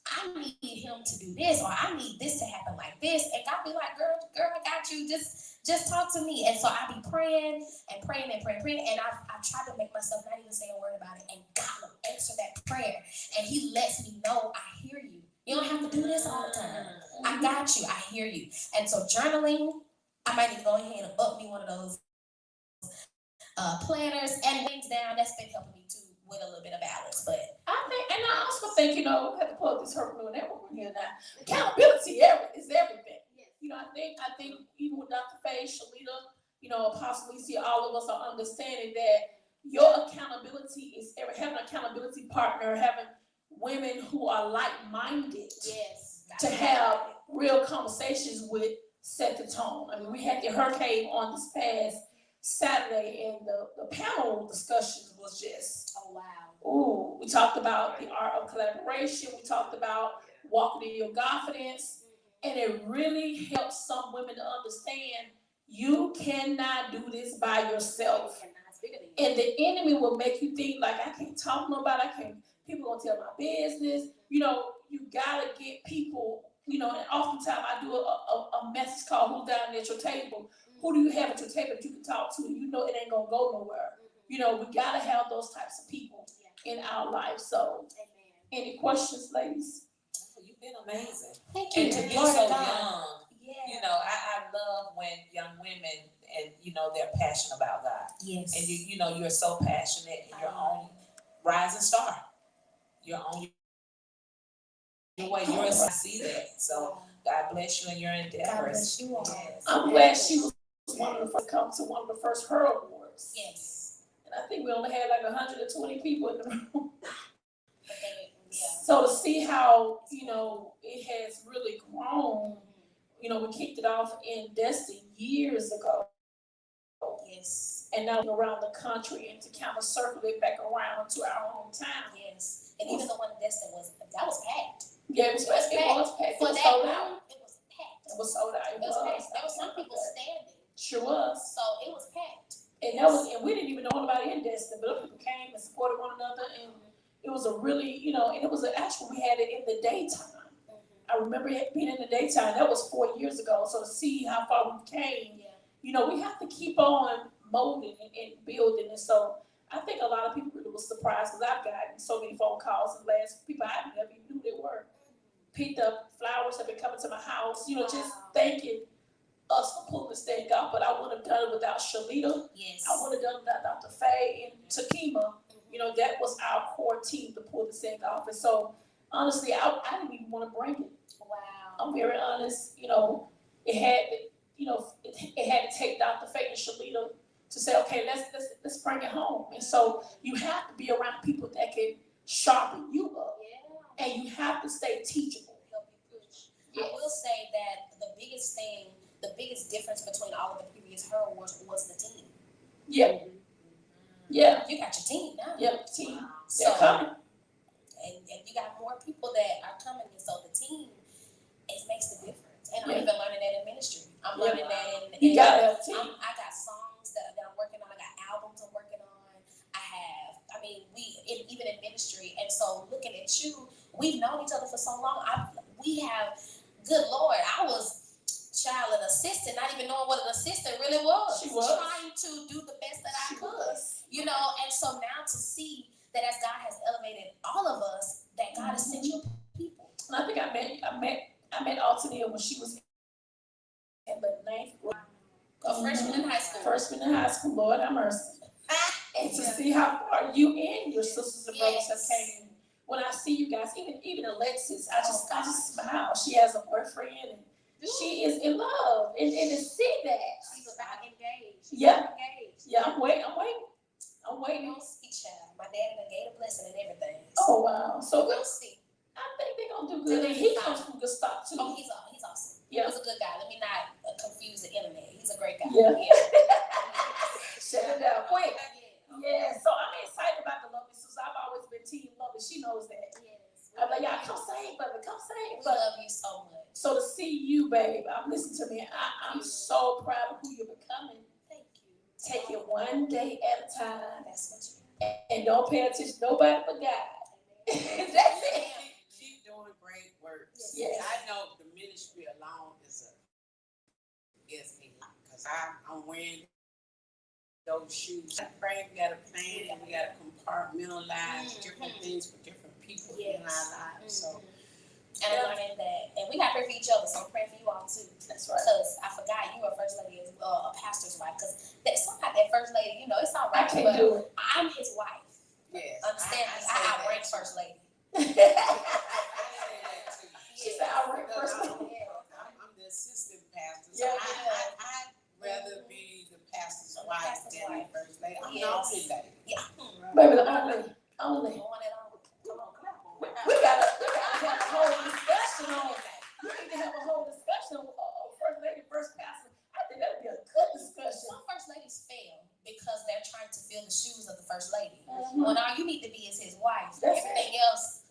I need him to do this, or I need this to happen like this. And God be like, girl, I got you. Just talk to me. And so I be praying and praying and praying, and I've tried to make myself not even say a word about it. And God will answer that prayer. And he lets me know, I hear you. You don't have to do this all the time. I got you. I hear you. And so journaling, I might need to go ahead and up me one of those planners and things down. That's been helping me too with a little bit of balance. But I think, and I also think, you know, we have to plug this herpreneur network in here now. Accountability is everything. You know, I think even with Dr. Faye, Shalita, you know, Apostle Alicia, all of us are understanding that your accountability is having an accountability partner, having women who are like-minded to have real conversations with set the tone. I mean, we had the hurricane on this past Saturday, and the panel discussion was just, oh wow. ooh, we talked about the art of collaboration, we talked about walking in your confidence, and it really helps some women to understand you cannot do this by yourself. And the enemy will make you think like, I can't talk to nobody, people gonna tell my business. You know, you gotta get people, you know, and oftentimes I do a message called Who's Down at Your Table? Who do you have at your table that you can talk to and you know it ain't gonna go nowhere? You know, we gotta have those types of people in our life. So, any questions, ladies? You've been amazing. Thank you. And to be Lord so God. young, you know, I love when young women and, you know, they're passionate about God. Yes. And you know, you're so passionate and you're on rising star. You're on your way. I see that. So God bless you in your endeavors. God bless you all. Yes. I'm glad she was one of the first come to one of the first Her Awards. Yes. And I think we only had like 120 people in the room. Yeah. So to see how, you know, it has really grown, you know, we kicked it off in Destin years ago. Yes. And now around the country and to kind of circle it back around to our hometown. Yes. And even the one in Destin was packed. Yeah, it was packed. For that sold room, out. it was packed. It was sold out. It was packed. There were some people standing. Sure was. So it was packed. And that was, and we didn't even know anybody in Destin, but other people came and supported one another, and it was a really, you know, and it was actually, we had it in the daytime. I remember it being in the daytime. That was 4 years ago. So to see how far we came, you know, we have to keep on molding and building. And so I think a lot of people really was surprised because I've gotten so many phone calls and last people I never even knew they were. Picked up flowers, have been coming to my house, you know, just thanking us for pulling this thing off. But I wouldn't have done it without Shalita. Yes. I would have done it without Dr. Faye and Takima. You know, that was our core team to pull this thing off. And so honestly, I didn't even want to bring it. Wow. I'm very honest. You know, it had to take Dr. Faye and Shalita to say, okay, let's bring it home. And so you have to be around people that can sharpen you up, and you have to stay teachable. Help you push. I will say that the biggest difference between all of the previous Her Awards was the team. Yeah. Yeah. You got your team now. Yeah, team. So, They're coming. and you got more people that are coming, and so the team, it makes the difference. And I'm Yeah. even learning that in ministry. I'm learning that in You gotta have a team. I got songs that I'm working on. I got albums I'm working on. Even in ministry. And so looking at you, we've known each other for so long. Good Lord, I was an assistant, not even knowing what an assistant really was. She was. Trying to do the best that I could. You know, and so now to see that as God has elevated all of us, that God has sent you people. And I think I met Altonia when she was in the 9th grade. A freshman in high school. Freshman in high school, Lord have mercy. And to see how far you and your sisters and brothers have came. When I see you guys, even Alexis, I just smile. She has a boyfriend and she is in love. And to see that. She's about engaged. Yeah. Engaged. Yeah, I'm waiting. We'll see, child. My daddy done gave a blessing and everything. Oh wow. So we'll see. I think they're gonna do good. And he comes from good stock too. Oh, he's awesome. Yeah. He's a good guy. Let me not confuse the internet. He's a great guy. Yeah. Shut it down quick. Yeah, so I'm excited about the Lovely Sisters. I've always been Team Lovely. She knows that. Yes. I'm like, y'all come sing, brother. Come sing. We love you so much. So to see you, babe, listen to me. I'm so proud of who you're becoming. Thank you. Take it one day at a time, That's what you and don't pay attention to nobody but God. That's it. Keep doing great work. Yes. I know the ministry alone is a lot, because I'm wearing those shoes. I pray we got a plan and we got to compartmentalize different things for different people in our lives. So. And I'm learning that, and we got to pray for each other, so I'm praying for you all too. That's right. Because I forgot you were a first lady, a pastor's wife. Because sometimes that first lady, you know, it's all right. I can't do it. I'm his wife. Yes. Understand me? I outrank first lady. She said, "I rank first lady." I'm the assistant pastor. So Yeah. I'd rather be the pastor's wife than the first lady. I'm the only lady. Yeah. Baby, the only. Come on. We gotta have a whole discussion on it. We need to have a whole discussion on first lady, first pastor. I think that'd be a good discussion. Some first ladies fail because they're trying to fill the shoes of the first lady. Mhm. When all you need to be is his wife. That's Everything else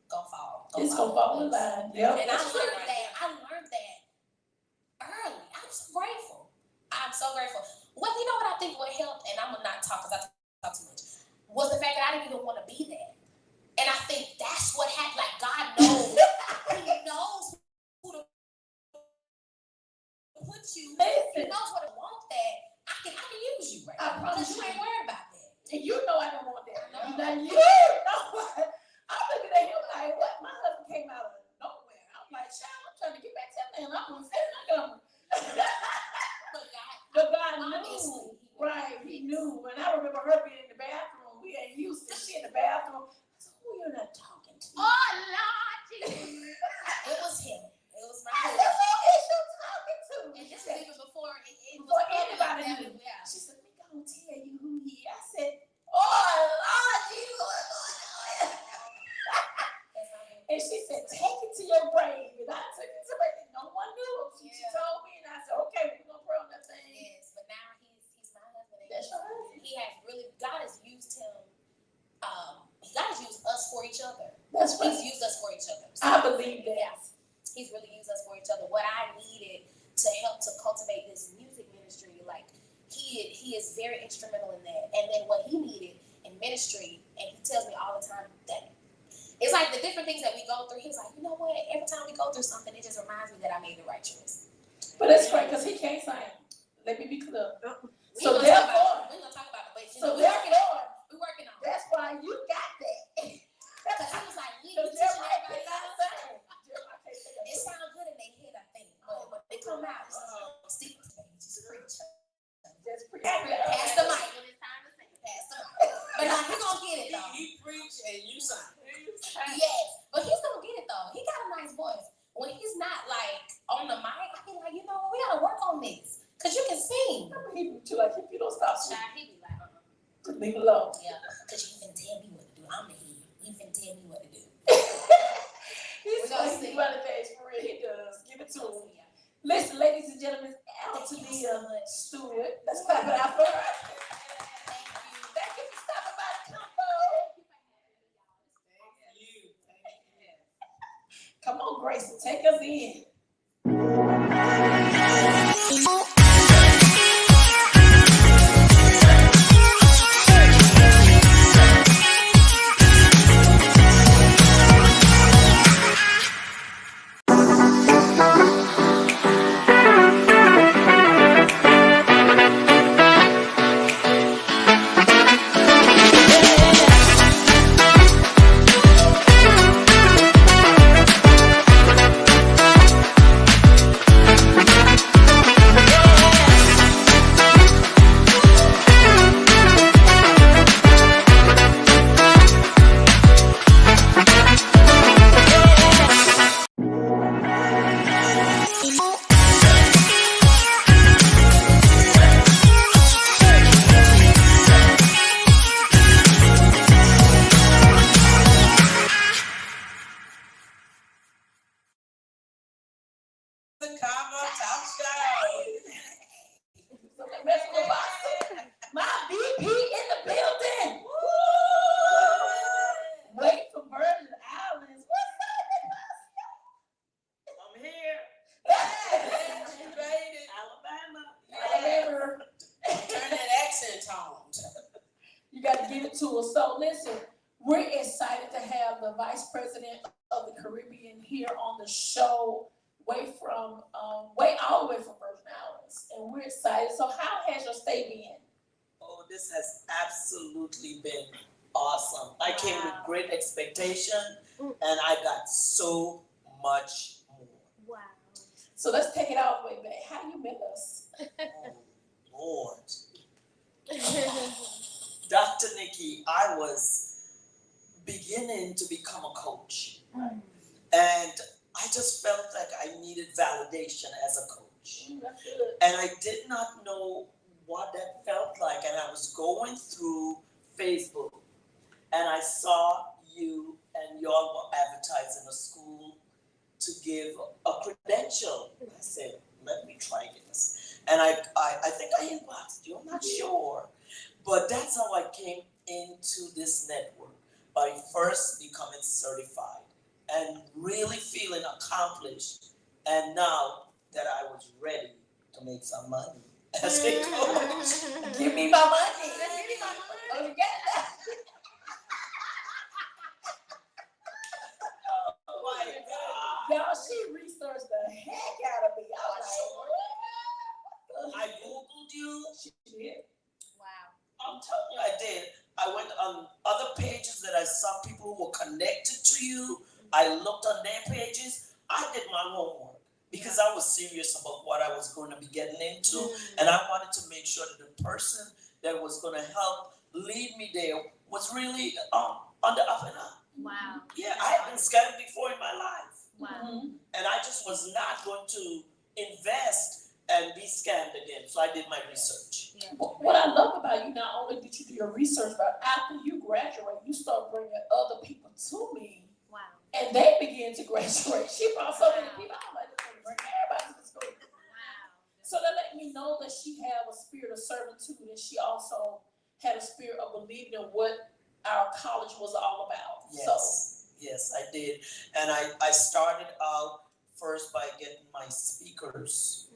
gonna fall. It's gonna fall in line. Yep. And I learned that early. I'm so grateful. Well, you know what I think would help, and I'm gonna not talk because I talk too much, was the fact that I didn't even want to be there. And I think that's what happened. Like, God knows. He knows who to put you. He knows what to want that. I can use you right now. Because you ain't worried about that. And you know I don't want that. Now you know what? I'm looking at him like, what? My husband came out of nowhere. I'm like, child, I'm trying to get back to that man. I'm gonna say nothing. But God knew. Right, he knew. And I remember her being in the bathroom. We ain't used to shit in the bathroom. I said, who you're not talking to? Oh, Lord Jesus. It was him. It was my I husband. said, who is you talking to? And this was even before Before anybody knew. Yeah. She said, we gonna tell you who he is. I said, oh, Lord Jesus, what's going on? And she said, take it to your grave. And I took it to her, and no one knew. She told me, and I said, okay, we're gonna pray on that thing. Yes, but now he's my husband. That's right. He has really, God has used him. God has used us for each other. That's right. He's used us for each other. I believe that. Yes, he's really used us for each other. What I needed to help to cultivate this music ministry, like he is very instrumental in that. And then what he needed in ministry, and he tells me all the time that it's like the different things that we go through. He's like, you know what? Every time we go through something, it just reminds me that I made the right choice. But that's right, because he can't sing. Let me be clear. So we're therefore, gonna talk about it, but so we're therefore, working on it. that's why you got that. Because he was like, you Because teaching Jeremiah everybody cannot else. sing. Jeremiah can't sing. It sounds good in their head, I think, but they come out. Stick to it. Just preach. Just preach. Pass the mic when it's time to sing. Pass the mic. But he's gonna get it though. He preached and you sang. Yes, but he's gonna get it though. He got a nice voice. When he's not like on the mic, I be like, you know what, we gotta work on this. Cause you can sing. He be too, like, if you don't stop singing, He be like, just leave it alone. yeah, cause you can tell me what to do. I'm the head. You can tell me what to do. He's gonna like, sing. he running things for real. He does. Give it to him. Yeah. Listen, ladies and gentlemen, Altonia Stewart. Let's clap it out for her. Thank you for stopping by Convo. Thank you. Come on, Grace, take us in. give it to us. So listen, we're excited to have the Vice President of the Caribbean here on the show, way all the way from Virgin Islands, and we're excited. So how has your stay been? Oh, this has absolutely been awesome. I came with great expectation, and I got so much more. Wow. So let's take it all the way back. How you met us? Oh, Lord. Dr. Nikki, I was beginning to become a coach. And I just felt like I needed validation as a coach. That's good. And I did not know what that felt like. And I was going through Facebook and I saw you and y'all were advertising a school to give a credential. I said, let me try this. And I think I inboxed you, I'm not sure. But that's how I came into this network, by first becoming certified and really feeling accomplished. And now that I was ready to make some money as a coach. Give me my money. Oh, you got that? Oh my God. Y'all, she researched the heck out of me. I Googled you. She did. Wow. I'm telling you, I did. I went on other pages that I saw people who were connected to you. I looked on their pages. I did my homework because I was serious about what I was going to be getting into. And I wanted to make sure that the person that was going to help lead me there was really on the up and up. Wow. Yeah, I had been scammed before in my life. Wow. And I just was not going to invest and be scammed again. So I did my research. Yeah. What I love about you, not only did you do your research, but after you graduate, you start bringing other people to me, Wow. and they begin to graduate. She brought so many people. I'm like, just bring everybody to the school. Wow. So that let me know that she had a spirit of servitude, and she also had a spirit of believing in what our college was all about. Yes, I did. And I started out first by getting my speakers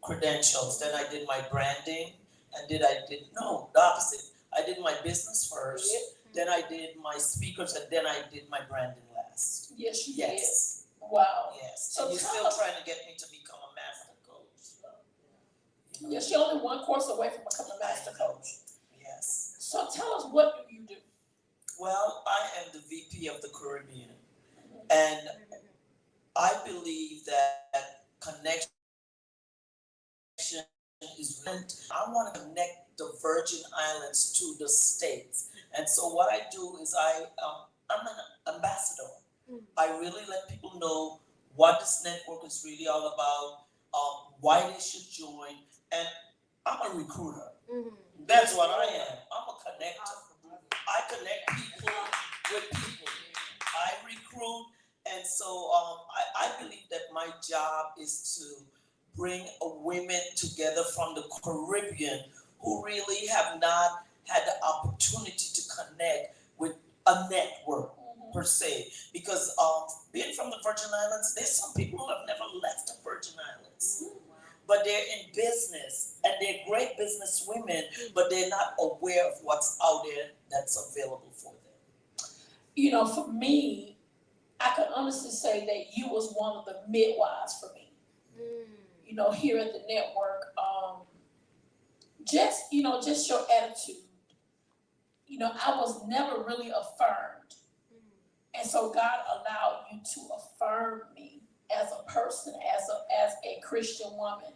credentials. Then I did my branding, and the opposite. I did my business first. Then I did my speakers, and then I did my branding last. Yes, you Yes. did. Wow. Yes. So And you're tell still us- trying to get me to become a master coach. Yeah, she only one course away from becoming a master coach. Yes. So tell us, what do you do? Well, I am the VP of the Caribbean, and I believe that connection is meant. I want to connect the Virgin Islands to the States. And so what I do is I'm an ambassador. I really let people know what this network is really all about, why they should join, and I'm a recruiter. That's what I am. I'm a connector. I connect people with people. I recruit, and so I believe that my job is to bring women together from the Caribbean who really have not had the opportunity to connect with a network per se. Because being from the Virgin Islands, there's some people who have never left the Virgin Islands. But they're in business and they're great business women, but they're not aware of what's out there that's available for them. You know, for me, I can honestly say that you was one of the midwives for me. You know, here at the network, just your attitude. You know, I was never really affirmed. And so God allowed you to affirm me as a person, as a Christian woman.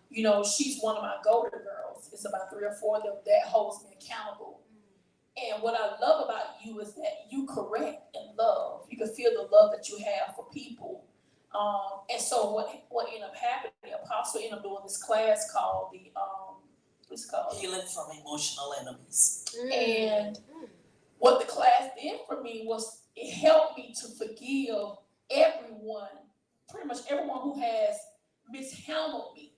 You know, she's one of my go-to girls. It's about 3 or 4 of them that holds me accountable. And what I love about you is that you correct in love. You can feel the love that you have for people. And so what ended up happening, the apostle ended up doing this class called what's it called? Healing from emotional enemies. And what the class did for me was it helped me to forgive everyone, pretty much everyone who has mishandled me.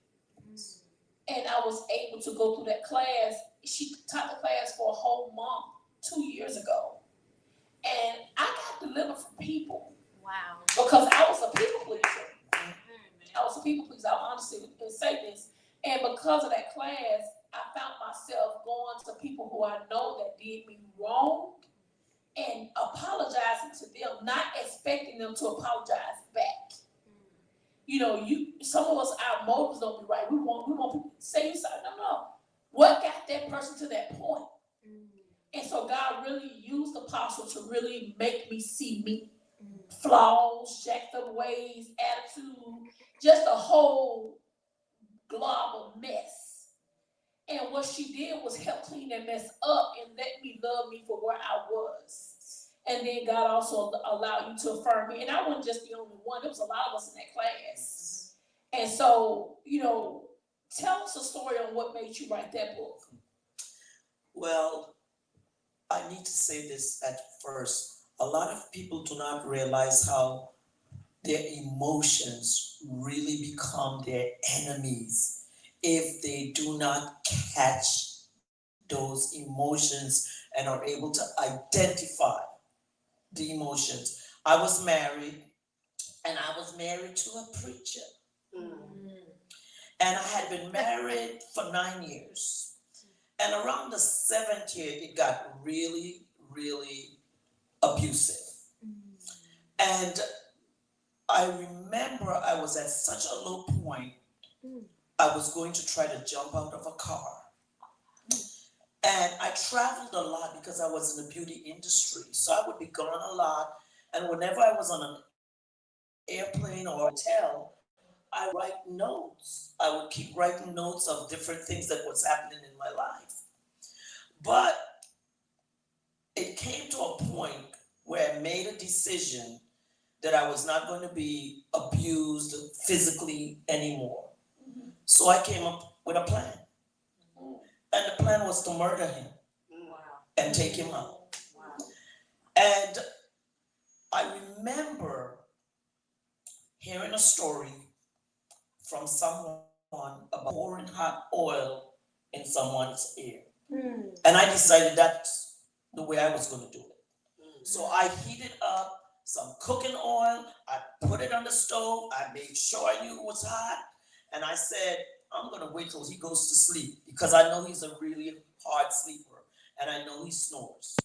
And I was able to go through that class. She taught the class for a whole month 2 years ago. And I got delivered from people. Wow. Because I was a people pleaser. I was a people pleaser. I'll honestly say this. And because of that class, I found myself going to people who I know that did me wrong and apologizing to them, not expecting them to apologize back. You know, some of us, our motives don't be right. We want people to say something. No. What got that person to that point? And so God really used the apostle to really make me see me. Flaws, jacked up ways, attitude, just a whole glob of mess. And what she did was help clean that mess up and let me love me for where I was. And then God also allowed you to affirm me. And I wasn't just the only one. There was a lot of us in that class. And so, you know, tell us a story on what made you write that book. Well, I need to say this at first. A lot of people do not realize how their emotions really become their enemies if they do not catch those emotions and are able to identify the emotions. I was married, and I was married to a preacher. And I had been married for 9 years. And around the 7th year, it got really, really abusive. And I remember I was at such a low point, I was going to try to jump out of a car. And I traveled a lot because I was in the beauty industry. So I would be gone a lot. And whenever I was on an airplane or hotel, I write notes. I would keep writing notes of different things that was happening in my life. But it came to a point where I made a decision that I was not going to be abused physically anymore. So I came up with a plan. And the plan was to murder him and take him out. And I remember hearing a story from someone about pouring hot oil in someone's ear. And I decided that's the way I was going to do it. So I heated up some cooking oil, I put it on the stove, I made sure I knew it was hot, and I said, I'm going to wait till he goes to sleep because I know he's a really hard sleeper and I know he snores.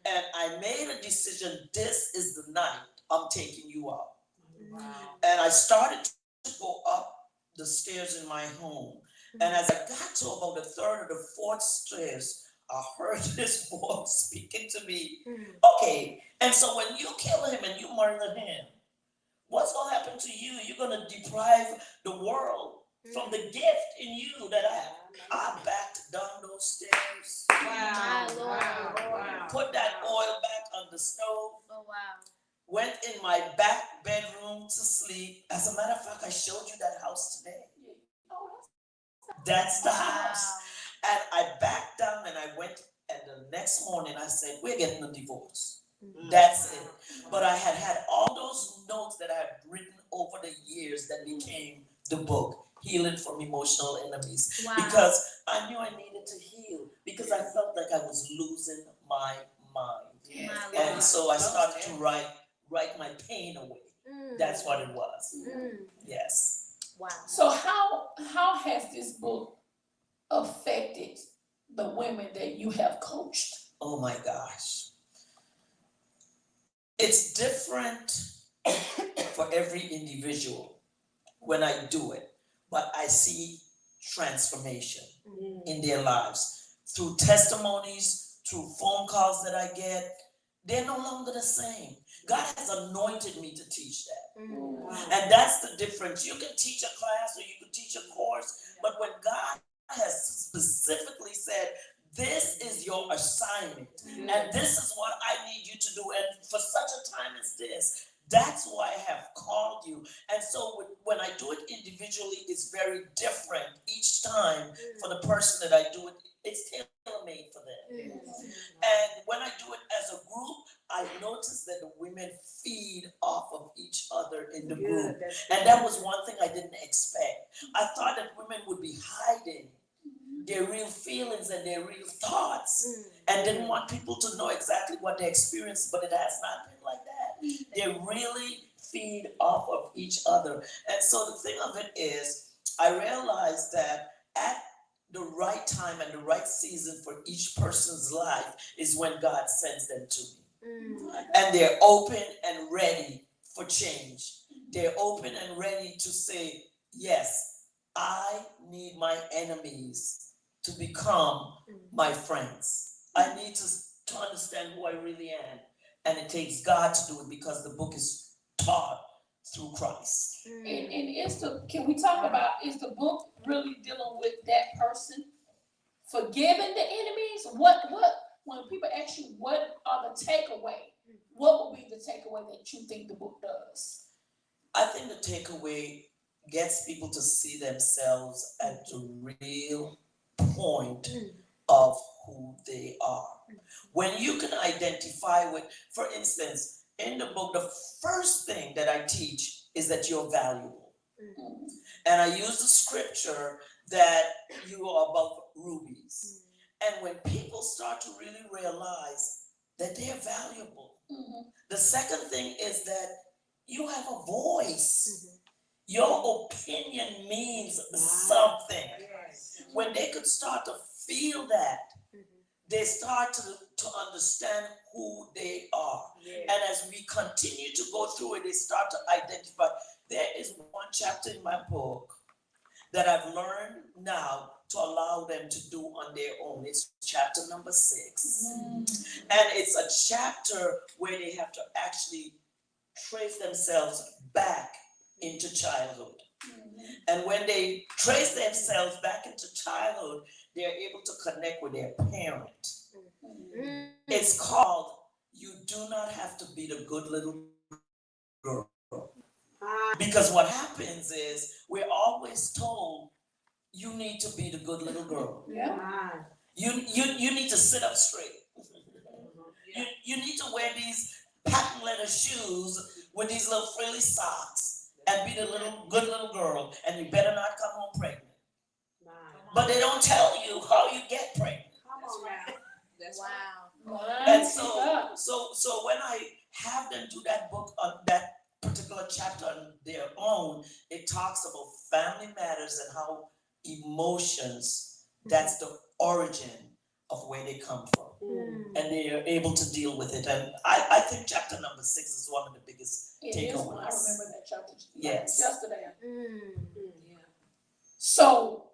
And I made a decision, this is the night I'm taking you out. And I started to go up the stairs in my home. And as I got to about the third or the fourth stairs, I heard this voice speaking to me. Okay, and so when you kill him and you murder him, what's going to happen to you? You're going to deprive the world from the gift in you that I backed down those stairs. Put that oil back on the stove. Went in my back bedroom to sleep. As a matter of fact, I showed you that house today. That's the house. And I backed down and I went, and the next morning I said, we're getting a divorce. That's it. But I had all those notes that I had written over the years that became the book, Healing from Emotional Enemies. Because I knew I needed to heal because I felt like I was losing my mind. And so I started to write my pain away. That's what it was. Yes. Wow. So how has this book affected the women that you have coached? Oh my gosh. It's different for every individual when I do it, but I see transformation in their lives through testimonies, through phone calls that I get. They're no longer the same. God has anointed me to teach that. And that's the difference. You can teach a class or you can teach a course, but when God has specifically said, this is your assignment, and this is what I need you to do, and for such a time as this, that's why I have called you. And so when I do it individually, it's very different each time for the person that I do it. It's tailor-made for them. And when I do it as a group, I notice that the women feed off of each other in the group. And that was one thing I didn't expect. I thought that women would be hiding their real feelings and their real thoughts and didn't want people to know exactly what they experienced, but it has not been like that. They really feed off of each other. And so the thing of it is, I realized that at the right time and the right season for each person's life is when God sends them to me. And they're open and ready for change. They're open and ready to say, yes, I need my enemies to become my friends. I need to understand who I really am. And it takes God to do it because the book is taught through Christ. And can we talk about, is the book really dealing with that person forgiving the enemies? When people ask you what are the takeaway, what would be the takeaway that you think the book does? I think the takeaway gets people to see themselves at the real point of who they are. When you can identify with, for instance, in the book, the first thing that I teach is that you're valuable. And I use the scripture that you are above rubies. And when people start to really realize that they're valuable, the second thing is that you have a voice. Your opinion means something. When they could start to feel that, they start to understand who they are. And as we continue to go through it, they start to identify. There is one chapter in my book that I've learned now to allow them to do on their own. It's chapter number 6. And it's a chapter where they have to actually trace themselves back into childhood. And when they trace themselves back into childhood, they're able to connect with their parent. It's called You Do Not Have to Be the Good Little Girl. Because what happens is we're always told you need to be the good little girl. You need to sit up straight. You need to wear these patent leather shoes with these little frilly socks and be the good little girl, and you better not come home pregnant. But they don't tell you how you get pregnant. And so when I have them do that book on that particular chapter on their own, it talks about family matters and how emotions, that's the origin of where they come from. And they are able to deal with it. And I think chapter number 6 is one of the biggest takeaways. I remember that chapter Yes. yesterday. So,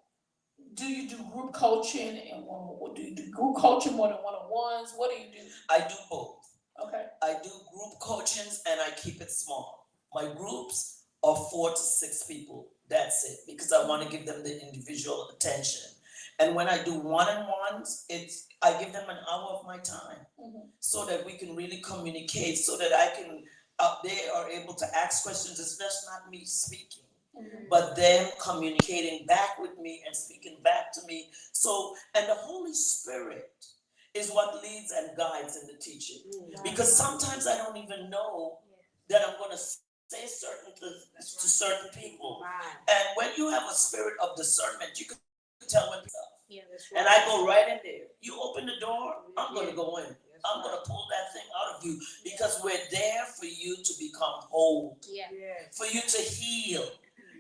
do you do group coaching and do you do group coaching more than one-on-ones? What do you do? I do both. Okay. I do group coachings and I keep it small. My groups are 4 to 6 people. That's it, because I want to give them the individual attention. And when I do one-on-ones, I give them an hour of my time so that we can really communicate, so that they are able to ask questions. It's just not me speaking, but them communicating back with me and speaking back to me. So, and the Holy Spirit is what leads and guides in the teaching. Because sometimes I don't even know that I'm going to say certain things to certain people. And when you have a spirit of discernment, you can tell when people. And I go right in there. You open the door, I'm going to go in. I'm going to pull that thing out of you, because we're there for you to become whole, for you to heal,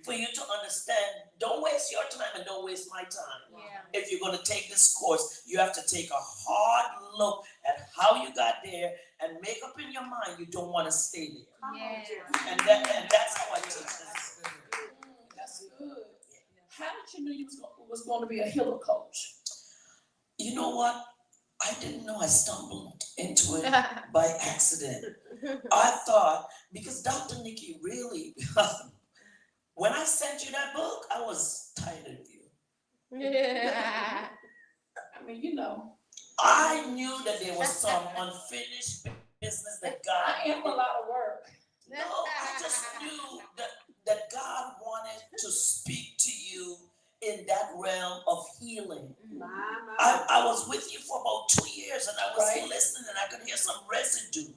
for you to understand. Don't waste your time and don't waste my time. If you're going to take this course, you have to take a hard look at how you got there and make up in your mind you don't want to stay there. And that's how I teach this. That's good. How did you know you was going to be a healer coach? You know what? I didn't know. I stumbled into it by accident. I thought, because Dr. Nikki really, when I sent you that book, I was tired of you. I mean, you know. I knew that there was some unfinished business that God. I am a lot of work. No, I just knew that God wanted to speak to you in that realm of healing. I was with you for about 2 years, and I was listening, and I could hear some residue.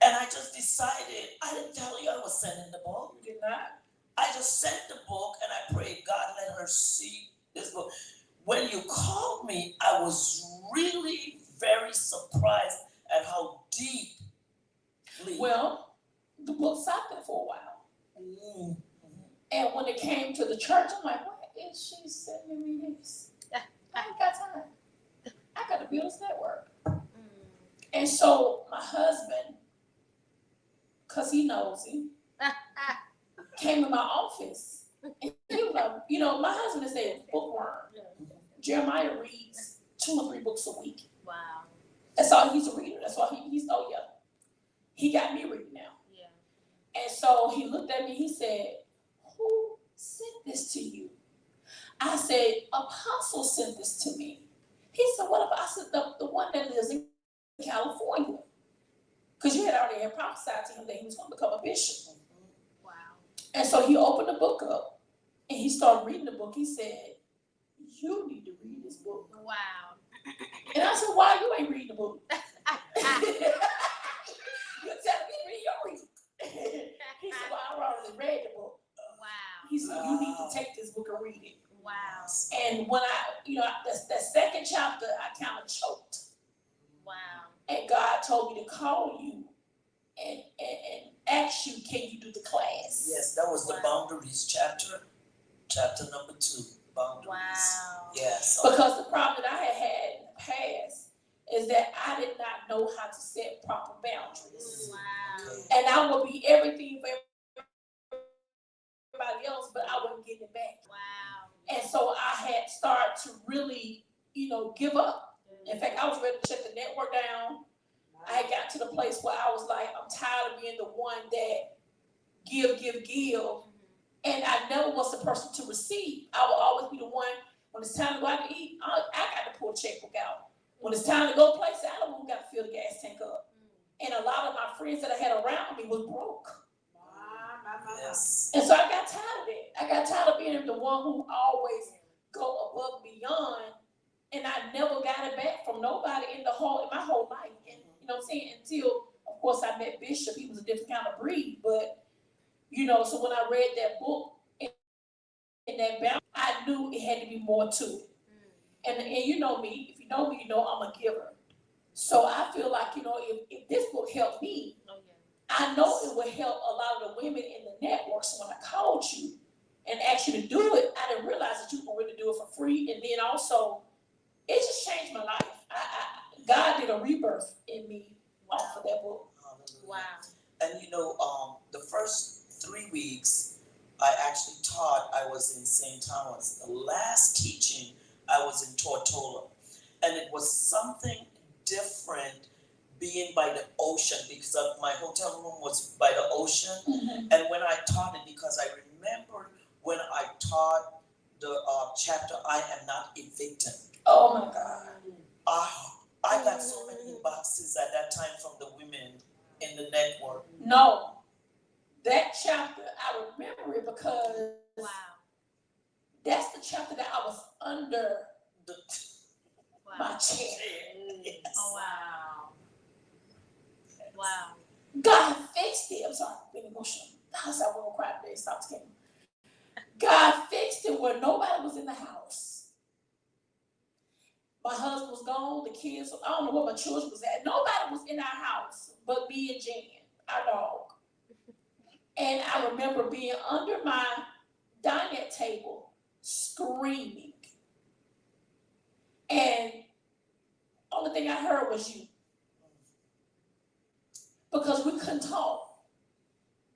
And I just decided, I didn't tell you I was sending the book. You did not. I just sent the book, and I prayed, God, let her see this book. When you called me, I was really very surprised at how deeply. Well, the book sat there for a while. And when it came to the church, I'm like, what did she send me this? I ain't got time. I got to build this network. And so my husband, because he knows him, came to my office. And he was like, you know, my husband is a bookworm. Jeremiah reads 2 or 3 books a week. Wow. That's all he's a reader. That's all he's, oh yeah. He got me reading now. Yeah. And so he looked at me, he said, who sent this to you? I said, Apostle sent this to me. He said, what about? I said, the one that lives in California. Because you had already prophesied to him that he was going to become a bishop. Wow. And so he opened the book up and he started reading the book. He said, you need to read this book. Wow. And I said, why you ain't reading the book? You tell me to read your read. He said, well, I already read the book. Wow. He said, you need to take this book and read it. Wow. And when that second chapter, I kind of choked. Wow. And God told me to call you and ask you, can you do the class? Yes, that was the Wow. boundaries chapter number 2, boundaries. Wow. Yes. Because the problem that I had in the past is that I did not know how to set proper boundaries. Wow. And I would be everything for everybody else, but I wouldn't get it back. Wow. And so I had started to really, give up. In fact, I was ready to shut the network down. I had got to the place where I was like, I'm tired of being the one that give. And I never was the person to receive. I will always be the one, when it's time to go out to eat, I got to pull a checkbook out. When it's time to go places, I don't got to fill the gas tank up. And a lot of my friends that I had around me was broke. Yes. And so I got tired of it. I got tired of being the one who always go above and beyond. And I never got it back from nobody in my whole life. And you know what I'm saying? Until, of course, I met Bishop. He was a different kind of breed. But, so when I read that book in that bound, I knew it had to be more to it. And you know me. If you know me, you know I'm a giver. So I feel like, if this book helped me, Oh, yeah. I know it would help a lot of the women in the network. So when I called you and asked you to do it, I didn't realize that you could really do it for free. And then also, it just changed my life. God did a rebirth in me off of that book. Hallelujah. Wow. And the first 3 weeks, I actually taught, I was in St. Thomas. The last teaching, I was in Tortola. And it was something different being by the ocean because my hotel room was by the ocean. Mm-hmm. And when I taught it, because I remembered when I taught the chapter, I am not a victim. Oh my God. I got so many boxes at that time from the women in the network. No. That chapter, I remember it because Wow. that's the chapter that I was under The my chair. Yes. Oh, wow. Wow. God fixed it. I'm sorry, I'm being emotional. I said I won't cry today. Stop scaring me. God fixed it where nobody was in the house. My husband was gone, the kids, I don't know where my children was at. Nobody was in our house but me and Jen, our dog. And I remember being under my dining table screaming. And only thing I heard was you. Because we couldn't talk.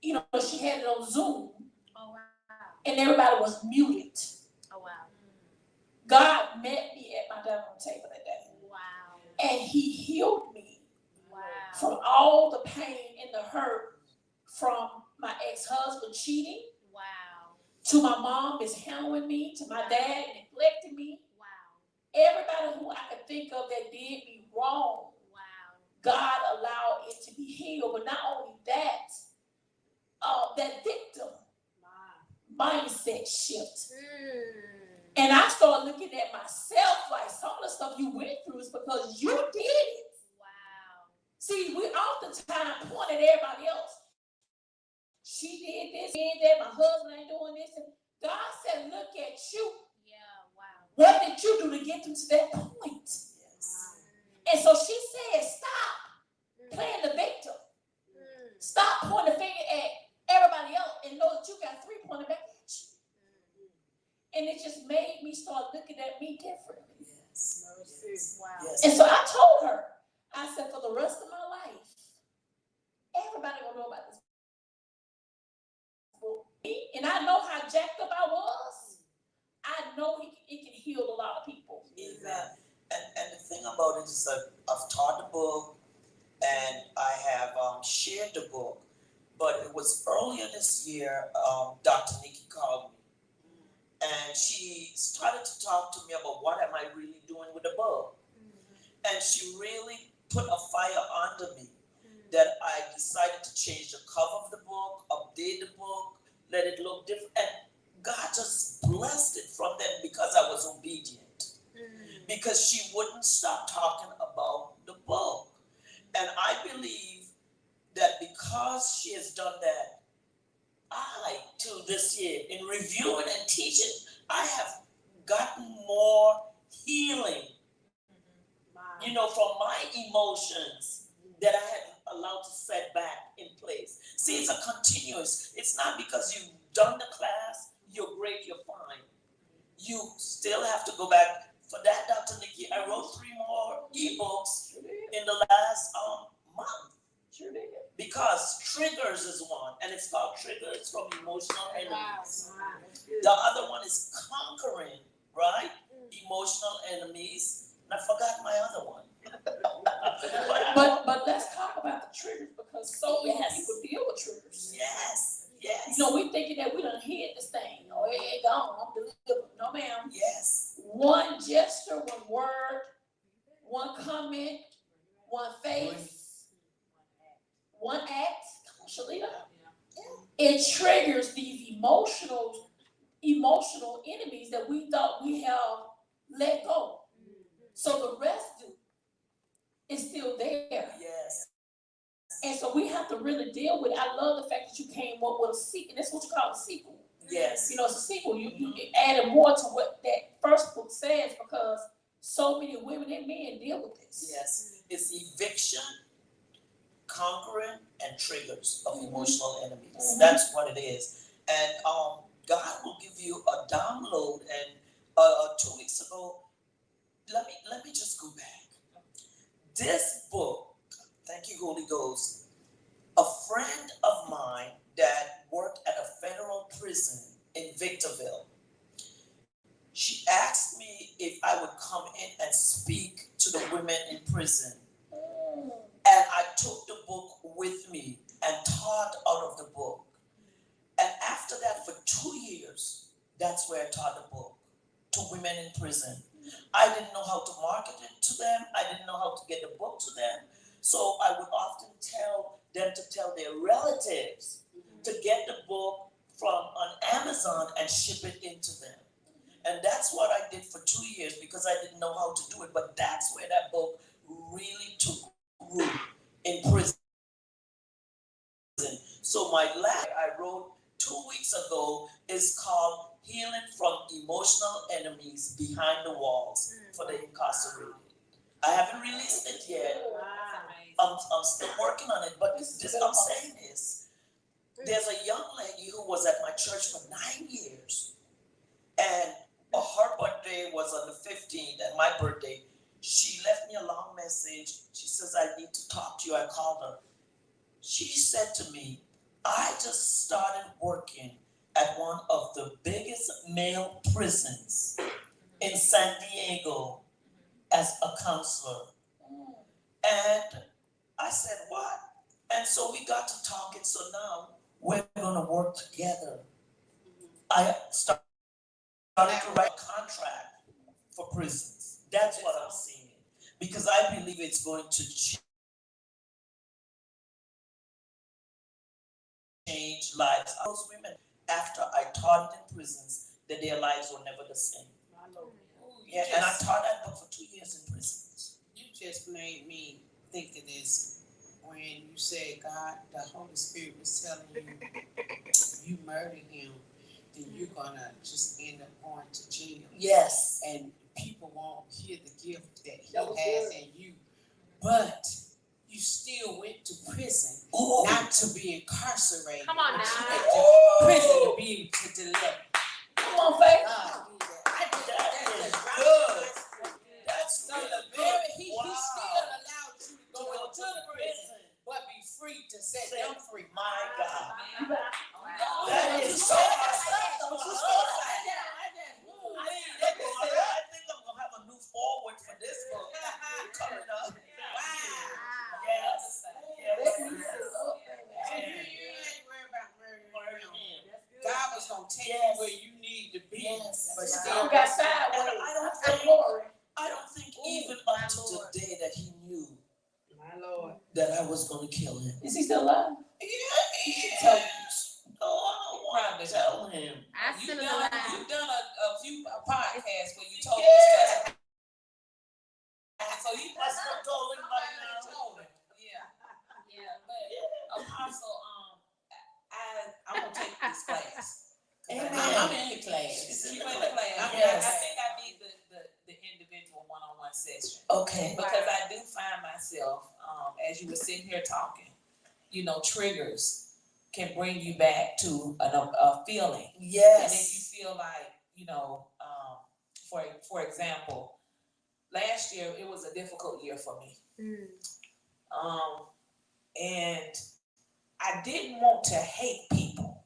She had it on Zoom Oh, wow. and everybody was muted. Oh, wow. God met me at my dining room table that day. Wow. And he healed me Wow. from all the pain and the hurt from my ex-husband cheating, Wow. to my mom mishandling me, to my dad neglecting me. Wow. Everybody who I could think of that did me wrong, Wow. God allowed it to be healed. But not only that, that victim mindset shift. And I started looking at myself like some of the stuff you went through is because you did it. Wow. See, we oftentimes point at everybody else. She did this, did that, my husband ain't doing this. And God said, look at you. Yeah. Wow. What did you do to get them to that point? Yes. And so she said, stop playing the victim. Stop pointing the finger at everybody else and know that you got 3 pointing back at you. And it just made Yes. And so I told her, I said, for the rest of my life, everybody will know about this book. And I know how jacked up I was. I know it can heal a lot of people. Amen. And the thing about it is that I've taught the book and I have shared the book, but it was earlier this year, Dr. Nikki called me and she started to talk to me about what am I really doing with the book. And she really put a fire under me that I decided to change the cover of the book, update the book, let it look different. And God just blessed it from then because I was obedient. Because she wouldn't stop talking about the book. And I believe that because she has done that, I, till this year, in reviewing and teaching, I have gotten more healing, from my emotions that I had allowed to set back in place. See, it's a continuous. It's not because you've done the class, you're great, you're fine. You still have to go back. For that, Dr. Nikki, I wrote 3 more ebooks in the last month. Sure did. Because triggers is one, and it's called Triggers from Emotional Enemies. Wow. The other one is Conquering, right? Emotional Enemies. And I forgot my other one. But let's talk about the triggers because so many Yes. people deal with triggers. Yes, yes. We thinking that we done hid this thing. Oh, it ain't gone. I'm delivered. No, ma'am. Yes. One gesture, one word, one comment, one face, one act. Come on, Shalita. It triggers these emotional enemies that we thought we have let go. So the residue is still there. Yes. And so we have to really deal with it. I love the fact that you came up with a sequel. That's what you call a sequel. Yes. It's a sequel. You added more to what that first book says because so many women and men deal with this. Yes. It's eviction, conquering, and triggers of emotional enemies. That's what it is. And God will give you a download. And 2 weeks ago, let me just go back. This book, thank you, Holy Ghost, a friend of mine that worked at a federal prison in Victorville, she asked me if I would come in and speak to the women in prison. And I took the book with me and taught out of the book. And after that, for 2 years, that's where I taught the book to women in prison. I didn't know how to market it to them. I didn't know how to get the book to them. So I would often tell them to tell their relatives to get the book from on Amazon and ship it into them. And that's what I did for 2 years because I didn't know how to do it. But that's where that book really took root in prison. So my last I wrote 2 weeks ago is called Healing from Emotional Enemies Behind the Walls for the Incarcerated. I haven't released it yet. I'm still working on it, but this I'm saying is, there's a young lady who was at my church for 9 years, and her birthday was on the 15th, and my birthday. She left me a long message. She says, I need to talk to you. I called her. She said to me, I just started working at one of the biggest male prisons in San Diego as a counselor. And I said, what? And so we got to talking. So now we're going to work together. I started to write a contract for prisons. That's what I'm seeing. Because I believe it's going to change lives. Those women, after I taught it in prisons, that their lives were never the same. Yeah, and I taught that book for 2 years in prisons. You just made me think of this when you said God, the Holy Spirit was telling you murder him, then you're gonna just end up going to jail. Yes. And people won't hear the gift that he has in you. But you still went to prison, not to be incarcerated. Come on but now. you went to prison to be to deliver. Come on, Faith. God, do that. I did That that. is That's good. right. That's So really the good. he set them free. My God. Wow. That is so awesome. I think I'm gonna have a new forward for this book coming up. Wow. Yes. Let me Yes. sit up, And baby. you ain't worried about murdering him. Yes. God was gonna take Yes. you where you need to be. Yes. But Still still got And sideways. I don't That's think, glory. even my up to Lord. today that he knew my Lord. that I was gonna kill him. Is he still alive? Yeah. Oh, I don't want to tell him. I You sent it done, alive. you done a few podcasts where you told Yeah. us. So you That's what I told him right now. told him. Yeah. Yeah. But Apostle, I'm gonna take this class. Amen. I'm in the class. She's You in in the the class. Yes. I think I need the individual one-on-one session. Okay. Because I do find myself, as you were sitting here talking, triggers can bring you back to a feeling. And then you Yes. feel like, for example, last year, it was a difficult year for me. And I didn't want to hate people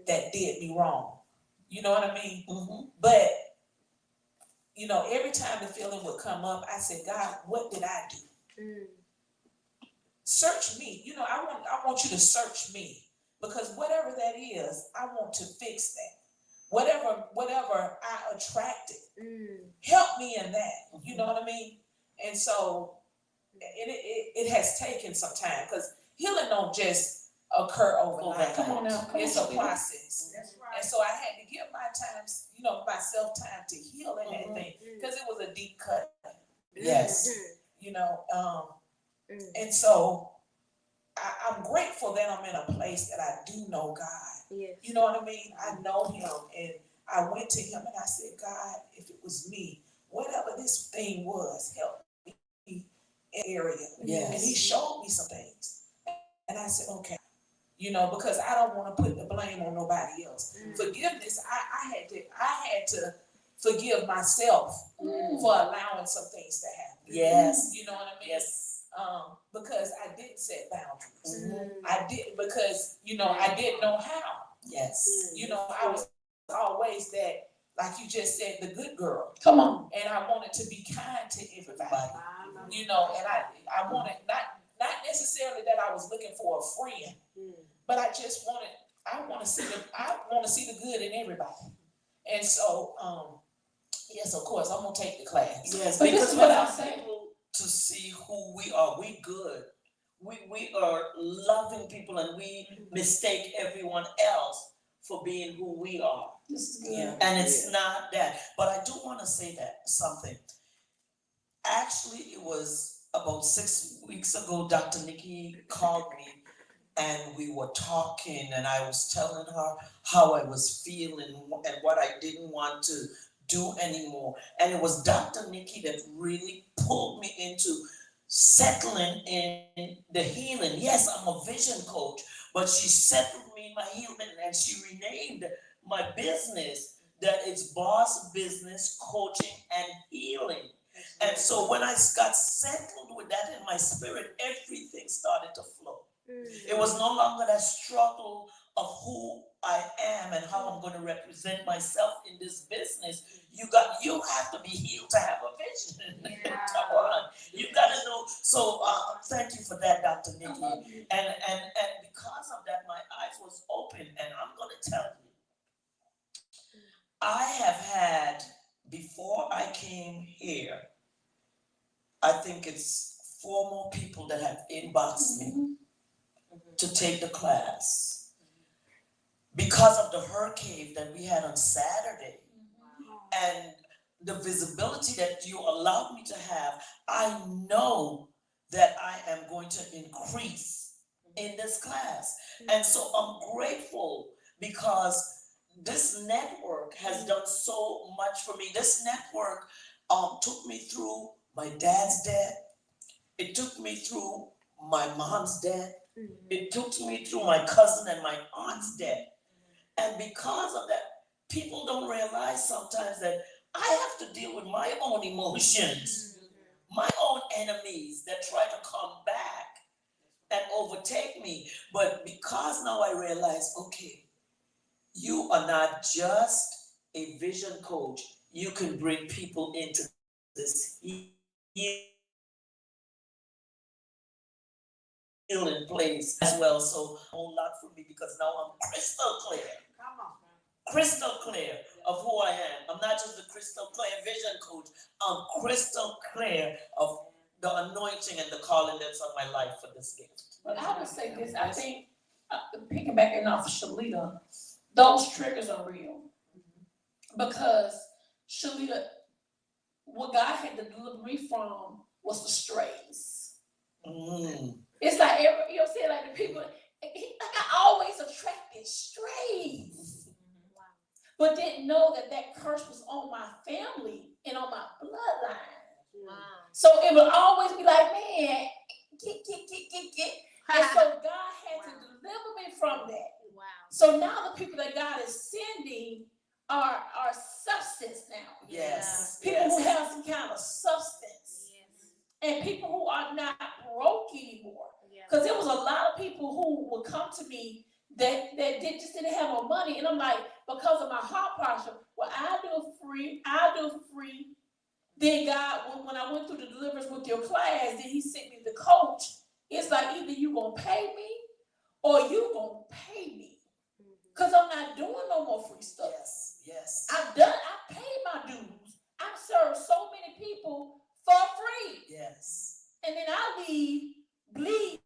that did me wrong. You know what I mean? Mm-hmm. But, every time the feeling would come up, I said, God, what did I do? Search me. I want you to search me, because whatever that is, I want to fix that. Whatever I attracted, help me in that. You know what I mean? And so it has taken some time, because healing don't just occur overnight. Come on now. Come It's on, a baby. process. That's And so I had to give myself time to heal in that thing, because it was a deep cut. Yes. And so I'm grateful that I'm in a place that I do know God. Yes. You know what I mean? I know him, and I went to him and I said, God, if it was me, whatever this thing was, help me in the area. Yes. And he showed me some things. And I said, okay. Because I don't want to put the blame on nobody else. Forgiveness, I had to forgive myself for allowing some things to happen. Yes. You know what I mean? Yes. Because I didn't set boundaries. Mm-hmm. I didn't, because, I didn't know how. Yes. I was always that, like you just said, the good girl. Come on. And I wanted to be kind to everybody. Bye. And I wanted, not necessarily that I was looking for a friend, but I want to see the good in everybody. And so, yes, of course, I'm gonna take the class. Yes, But this because is we what I'm want saying. people to see who we are. We good. We are loving people, and we mistake everyone else for being who we are. This is good. Yeah. And it's not that. But I do want to say that something. Actually, it was about 6 weeks ago, Dr. Nikki called me, and we were talking, and I was telling her how I was feeling and what I didn't want to do anymore. And it was Dr. Nikki that really pulled me into settling in the healing. Yes, I'm a vision coach, but she settled me in my healing, and she renamed my business that it's Boss Business Coaching and Healing. And so when I got settled with that in my spirit, everything started to flow. It was no longer that struggle of who I am and how I'm going to represent myself in this business. You have to be healed to have a vision. Yeah. Come on. You got to know. So thank you for that, Dr. Nikki. And because of that, my eyes was open, and I'm going to tell you, I have had, before I came here, I think it's 4 more people that have inboxed me to take the class. Because of the hurricane that we had on Saturday, and the visibility that you allowed me to have, I know that I am going to increase in this class. And so I'm grateful, because this network has done so much for me. This network took me through my dad's death. It took me through my mom's death. It took me through my cousin and my aunt's death. And because of that, people don't realize sometimes that I have to deal with my own emotions, my own enemies that try to come back and overtake me. But because now I realize, okay, you are not just a vision coach, you can bring people into this healing place as well. So a whole lot for me because now I'm crystal clear of who I am. I'm not just the crystal clear vision coach. I'm crystal clear of the anointing and the calling that's on my life for this gift. But I would say this, I think, piggybacking off of Shalita, those triggers are real. Because Shalita, what God had to deliver me from was the strays. It's like, you know what I'm saying, like the people, like I always attracted strays. But didn't know that curse was on my family and on my bloodline. Wow. So it would always be like, man, get. And so God had to deliver me from that. Wow. So now the people that God is sending are substance now. Yes. People who have some kind of substance. Yes. And people who are not broke anymore. Yeah. Because there was a lot of people who would come to me that just didn't have no money. And I'm like, because of my heart posture, well, I'll do it for free. Then God, when I went through the deliverance with your class, then he sent me the coach. It's like either you gonna pay me or you gonna pay me. Because I'm not doing no more free stuff. Yes. I paid my dues. I've served so many people for free. Yes. And then I leave bleeding.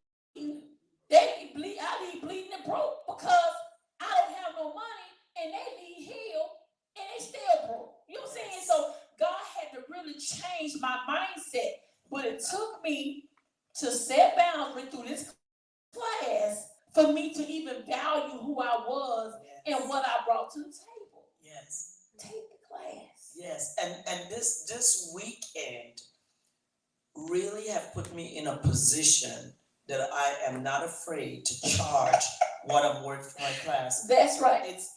I leave bleeding and broke because I don't have no money and they leave healed and they still broke. You know what I'm saying? So God had to really change my mindset. But it took me to set boundaries through this class for me to even value who I was and what I brought to the table. Yes. Take the class. Yes. And this weekend really have put me in a position that I am not afraid to charge what I'm worth for my class. That's right. It's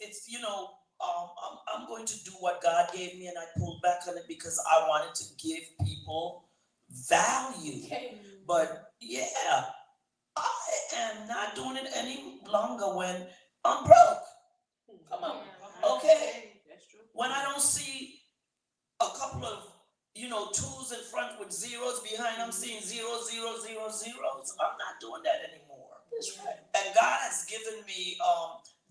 I'm going to do what God gave me, and I pulled back on it because I wanted to give people value. Okay. But yeah, I am not doing it any longer when I'm broke. Come on. Okay. That's true. When I don't see a couple of twos in front with zeros behind, I'm seeing zeros. I'm not doing that anymore. That's right. And God has given me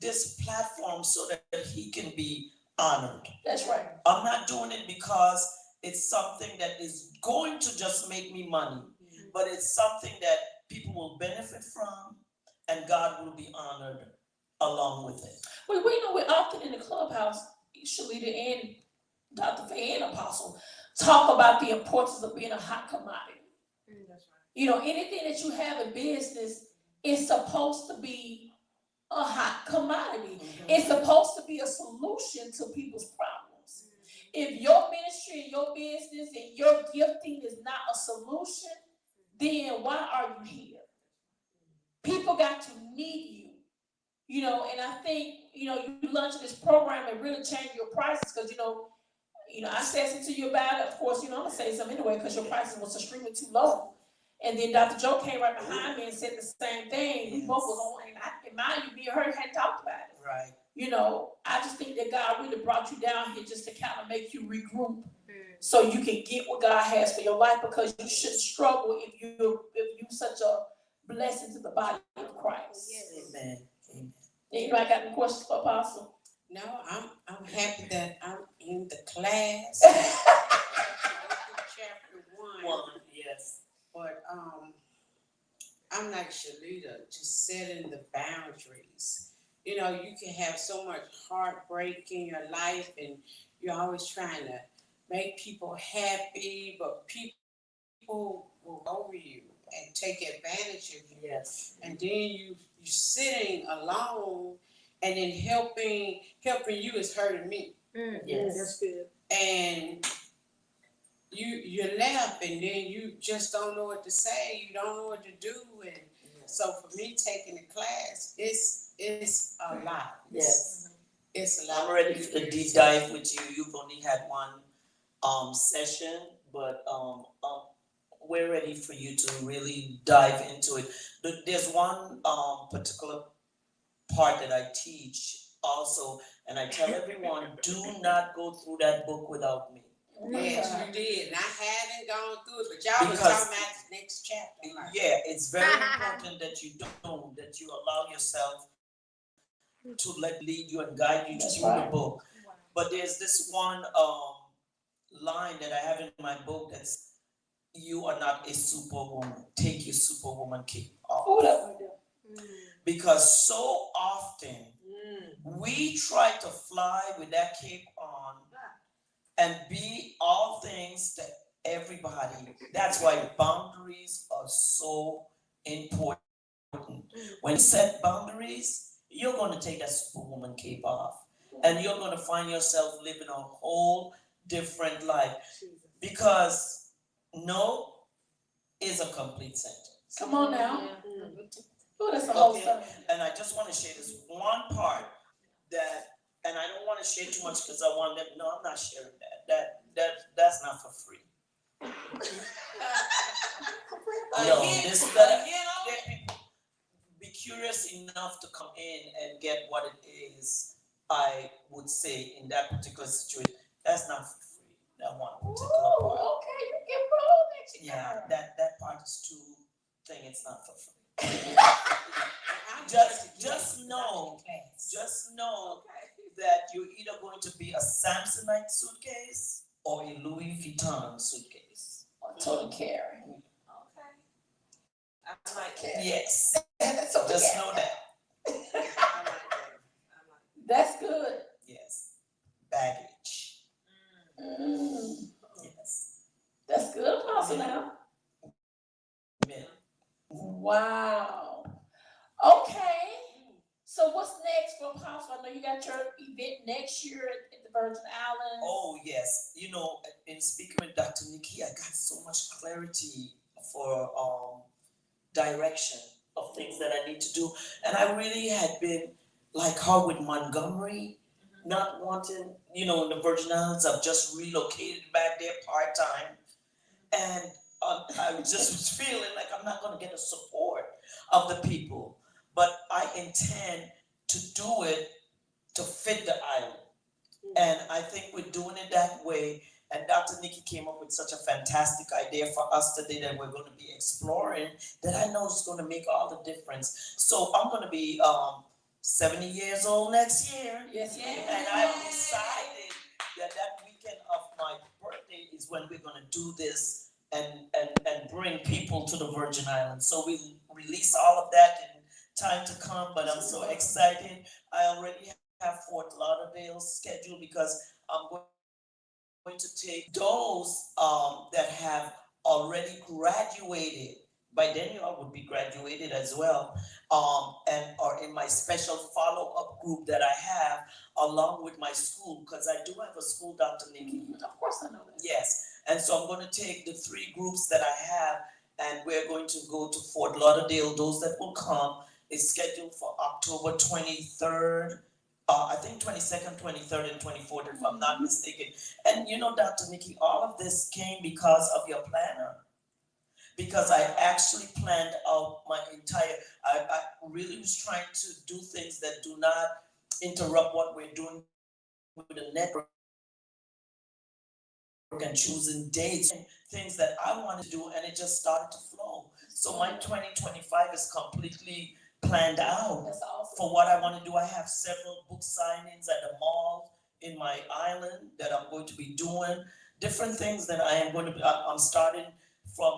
this platform so that he can be honored. That's right. I'm not doing it because it's something that is going to just make me money, but it's something that people will benefit from, and God will be honored along with it. Well, we know we're often in the clubhouse, Shalita and Dr. Faye and Apostle talk about the importance of being a hot commodity. That's right. You know, anything that you have in business is supposed to be a hot commodity. It's supposed to be a solution to people's problems. If your ministry and your business and your gifting is not a solution, then why are you here? People got to need you. You know, and I think, you launch this program and really change your prices because, I said something to you about it. Of course, I'm going to say something anyway because your prices was extremely too low. And then Dr. Joe came right behind me and said the same thing. We both was on, and in mind you, me and her hadn't talked about it. Right. I just think that God really brought you down here just to kind of make you regroup so you can get what God has for your life because you shouldn't struggle if you're such a blessing to the body of Christ. Yes. Amen. Anybody got any questions for Apostle? No, I'm happy that I'm in the class. Chapter 1. Yes. But I'm like Shalita, just setting the boundaries. You can have so much heartbreak in your life and you're always trying to make people happy, but people will over you and take advantage of you. Yes. And then you sitting alone and then helping you is hurting me. Yes. That's good. And you left and then you just don't know what to say, you don't know what to do, and so for me taking the class, it's a lot. Yes. It's a lot. I'm ready for the deep dive with you. You've only had one session, but we're ready for you to really dive into it. There's one particular part that I teach also, and I tell everyone, do not go through that book without me. Yes, you did, and I haven't gone through it, but y'all was Because- talking about the next chapter. Like, Yeah, it's very important that you don't, that you allow yourself to lead you and guide you That's through the right. book. But there's this one line that I have in my book that's, you are not a superwoman. Take your superwoman cape off. Who that one do? Because so often mm, we try to fly with that cape on and be all things to everybody. That's why boundaries are so important. When you set boundaries, you're going to take that superwoman cape off and you're going to find yourself living a whole different life, because no is a complete sentence. Come on now. mm. Who that's the whole Okay. sermon. And I just want to share this one part that, and I don't want to share too much because I want them. No, I'm not sharing that. That's not for free. No, this that be curious enough to come in and get what it is. I would say in that particular situation, that's not for free. That one particular part. Ooh, okay, you get rolled next year. Yeah, that part is too thing. It's not for free. I'm Just know, class. just know that you're either going to be a Samsonite suitcase or a Louis Vuitton suitcase. Total care. Okay. I like that. Yes, That's okay. just know that. I like that. That's good. Yes, baggage. Mm, Yes, that's good, Apostle now. men. Wow. Okay. So what's next for Apostle? I know you got your event next year at the Virgin Islands. Oh yes, you know, in speaking with Dr. Nikki, I got so much clarity for direction of things that I need to do, and I really had been like her with Montgomery, not wanting, you know, in the Virgin Islands. I've just relocated back there part time, and I just was feeling like I'm not going to get the support of the people, but I intend to do it to fit the island. And I think we're doing it that way. And Dr. Nikki came up with such a fantastic idea for us today that we're going to be exploring, that I know is going to make all the difference. So I'm going to be 70 years old next year. Yes, ma'am. And I've decided that weekend of my birthday is when we're going to do this and bring people to the Virgin Islands. So we'll release all of that in time to come, but I'm so excited. I already have Fort Lauderdale scheduled because I'm going to take those that have already graduated. By then you all would be graduated as well, and are in my special follow-up group that I have along with my school, because I do have a school, Dr. Nikki. Of course I know that. Yes, and so I'm going to take the 3 groups that I have, and we're going to go to Fort Lauderdale. Those that will come is scheduled for October 23rd. I think 22nd, 23rd, and 24th, if I'm not mistaken. And you know, Dr. Nikki, all of this came because of your planner. Because I actually planned out my entire, I really was trying to do things that do not interrupt what we're doing with the network and choosing dates and things that I wanted to do, and it just started to flow. So my 2025 is completely planned out That's awesome. for what I want to do. I have several book signings at the mall in my island that I'm going to be doing. Different things that I am going to be, I'm starting from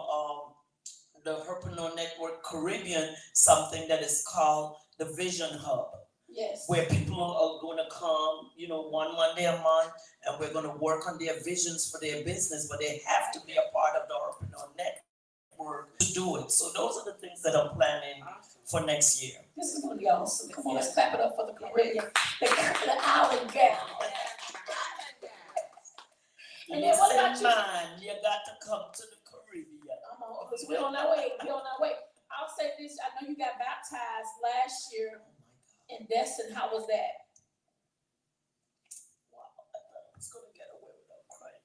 the Herpreneur Network Caribbean, something that is called the Vision Hub, Yes. where people are going to come, you know, one Monday a month, and we're going to work on their visions for their business, but they have to be a part of the Herpreneur Network to do it. So those are the things that I'm planning for next year. This is gonna be awesome. Come on, let's clap it up for the Caribbean, the island gal. And then what about you? Man, you got to come to the Caribbean. Come on, because we're on our way. We're on our way. I'll say this. I know you got baptized last year in Destin. How was that? Wow, I thought I was going to get away without crying.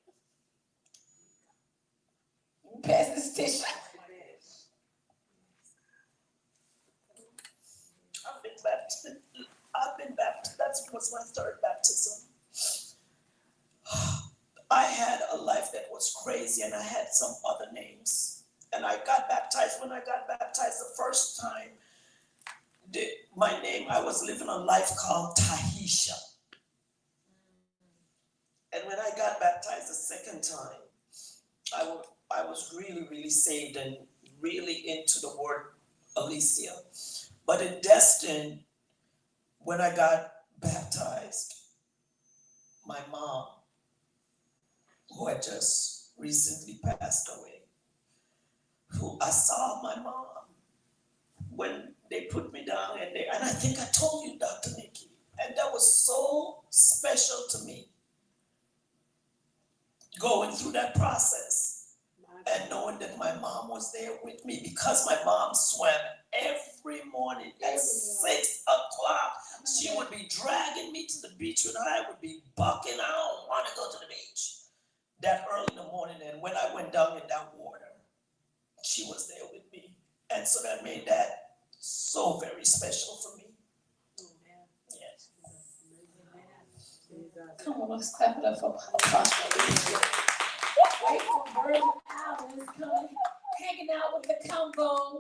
Pass this tissue. I've been baptized. That was my third baptism. I had a life that was crazy, and I had some other names. And I got baptized. When I got baptized the first time, my name, I was living a life called Tahisha. And when I got baptized the second time, I was really, really saved and really into the word Alicia. But in Destin, when I got baptized, my mom, who had just recently passed away, who I saw my mom when they put me down, and I think I told you, Dr. Nikki, and that was so special to me, going through that process and knowing that my mom was there with me, because my mom swam every morning at 6 o'clock. She would be dragging me to the beach, and I would be bucking. I don't want to go to the beach that early in the morning. And when I went down in that water, she was there with me. And so that made that so very special for me. Yes. Come on, let's clap it up for Apostle. Grateful Virgin Islands coming, hanging out with the Convo.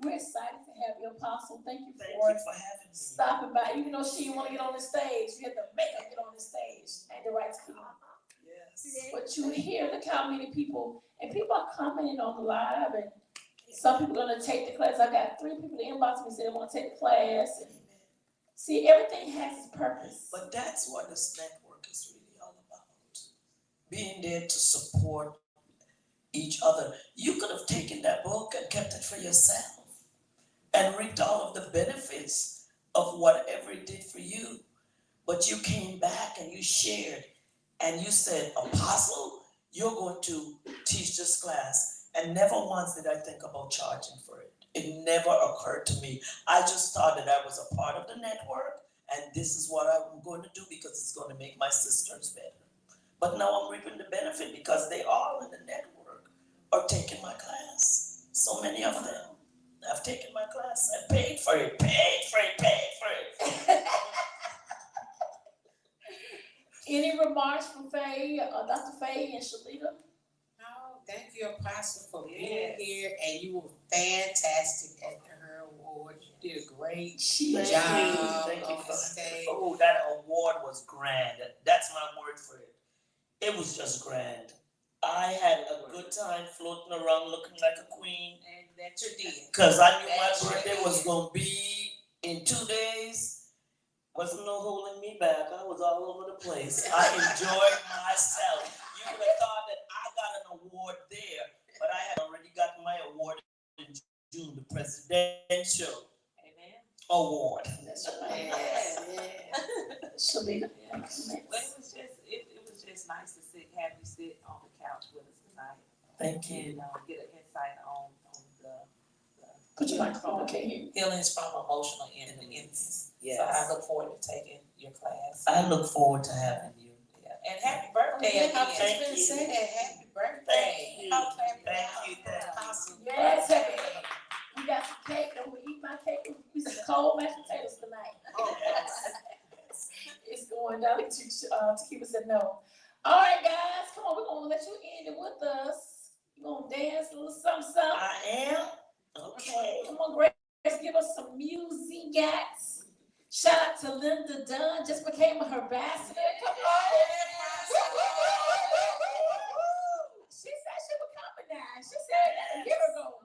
We're excited to have you, Apostle. Thank you Thank for you for having me. stopping by. Even though she didn't want to get on the stage, you had to make her get on the stage. And the right to come. Yes. But you hear the how many people, and people are commenting on the live, and some people are gonna take the class. I got 3 people that inbox me and said they want to take the class. And see, everything has its purpose. But that's what this network is really all about. Being there to support each other. You could have taken that book and kept it for yourself and reaped all of the benefits of whatever it did for you. But you came back and you shared and you said, Apostle, you're going to teach this class. And never once did I think about charging for it. It never occurred to me. I just thought that I was a part of the network, and this is what I'm going to do because it's going to make my sisters better. But now I'm reaping the benefit because they all in the network are taking my class. So many of them have taken my class and paid for it. Any remarks from Faye, Dr. Faye and Shalita? No, thank you, Apostle, for being here, and you were fantastic at her award. You did a great job Thank you on for the stage. Oh, that award was grand. That's my word for it. It was just grand. I had a good time floating around looking like a queen. And that you did. Because I knew my birthday was going to be in 2 days. Wasn't no holding me back. I was all over the place. I enjoyed myself. You would have thought that I got an award there, but I had already gotten my award in June, the presidential award. That's right. Shalita. Well, it was just nice to have you sit on the couch with us tonight. Thank you. And get an insight on the Put your microphone, okay, here. Feelings from emotional intelligence. Yes. So I look forward to taking your class. I look forward to having you. Yeah. And happy birthday I again. was just gonna say that. Happy birthday. Thank you. Okay, Thank you. Apostle. Yes, hey. We got some cake. I'm gonna eat my cake. We some cold mashed potatoes tonight. It's going down to keep us at no. All right, guys, come on. We're gonna let you end it with us. You gonna dance a little something, something. I am? Okay. Come on, Grace, give us some music, guys. Shout out to Linda Dunn, just became a ambassador. Come on. She said she was coming now. She said that a year ago.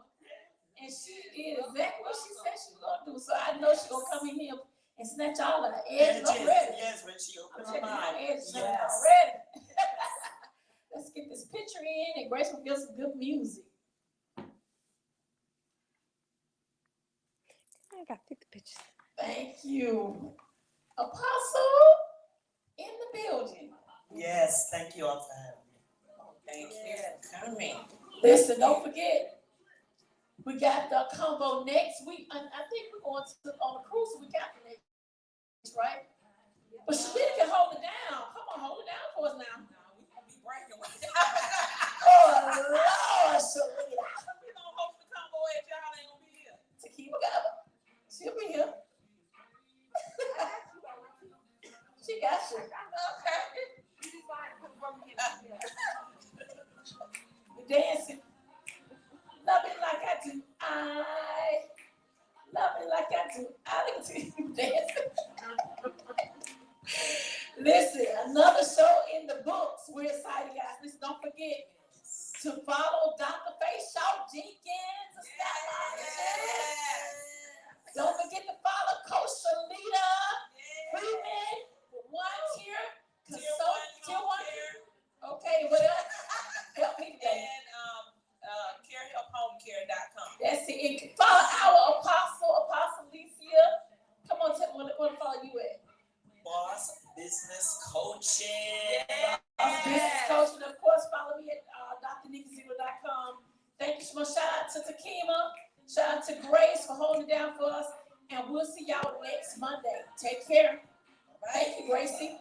And she did exactly what she said she was gonna do. So I know she's gonna come in here and snatch all of the edges. I'm ready. Yes, when she opened I'm her checking my mouth. edges. Yes. I'm ready. Let's get this picture in, and Grace will give some good music. I got 50 pictures. Thank you. Apostle in the building. Yes, thank you all for having me. Thank you for coming. Listen, don't forget, we got the Convo next week. I think we're going to on a cruise week after next, right? But Shalita can hold it down. Come on, hold it down for us now. We're gonna be bragging. Lord, Shalita. We gonna host the combo at y'all ain't gonna be here. To keep her covered. She'll be here. She got you. Okay. You're dancing. Love it like I do. I love it like I do. I look at you dancing. Listen, another show in the books. We're excited, guys. Listen, don't forget to follow Dr. Faye Shaw Jenkins. Don't forget to follow Coach Shalita Freeman for 1 tier. Tier one. Okay, what else? Help me today. And carehelphomecare.com. That's it. And follow our Apostle Alicia. Come on, tell me what to follow you at. Boss Business Coaching. Business coach, and of course, follow me at drnickzero.com. Thank you so much. Shout out to Takima. Shout out to Grace for holding it down for us. And we'll see y'all next Monday. Take care. Thank you, Gracie.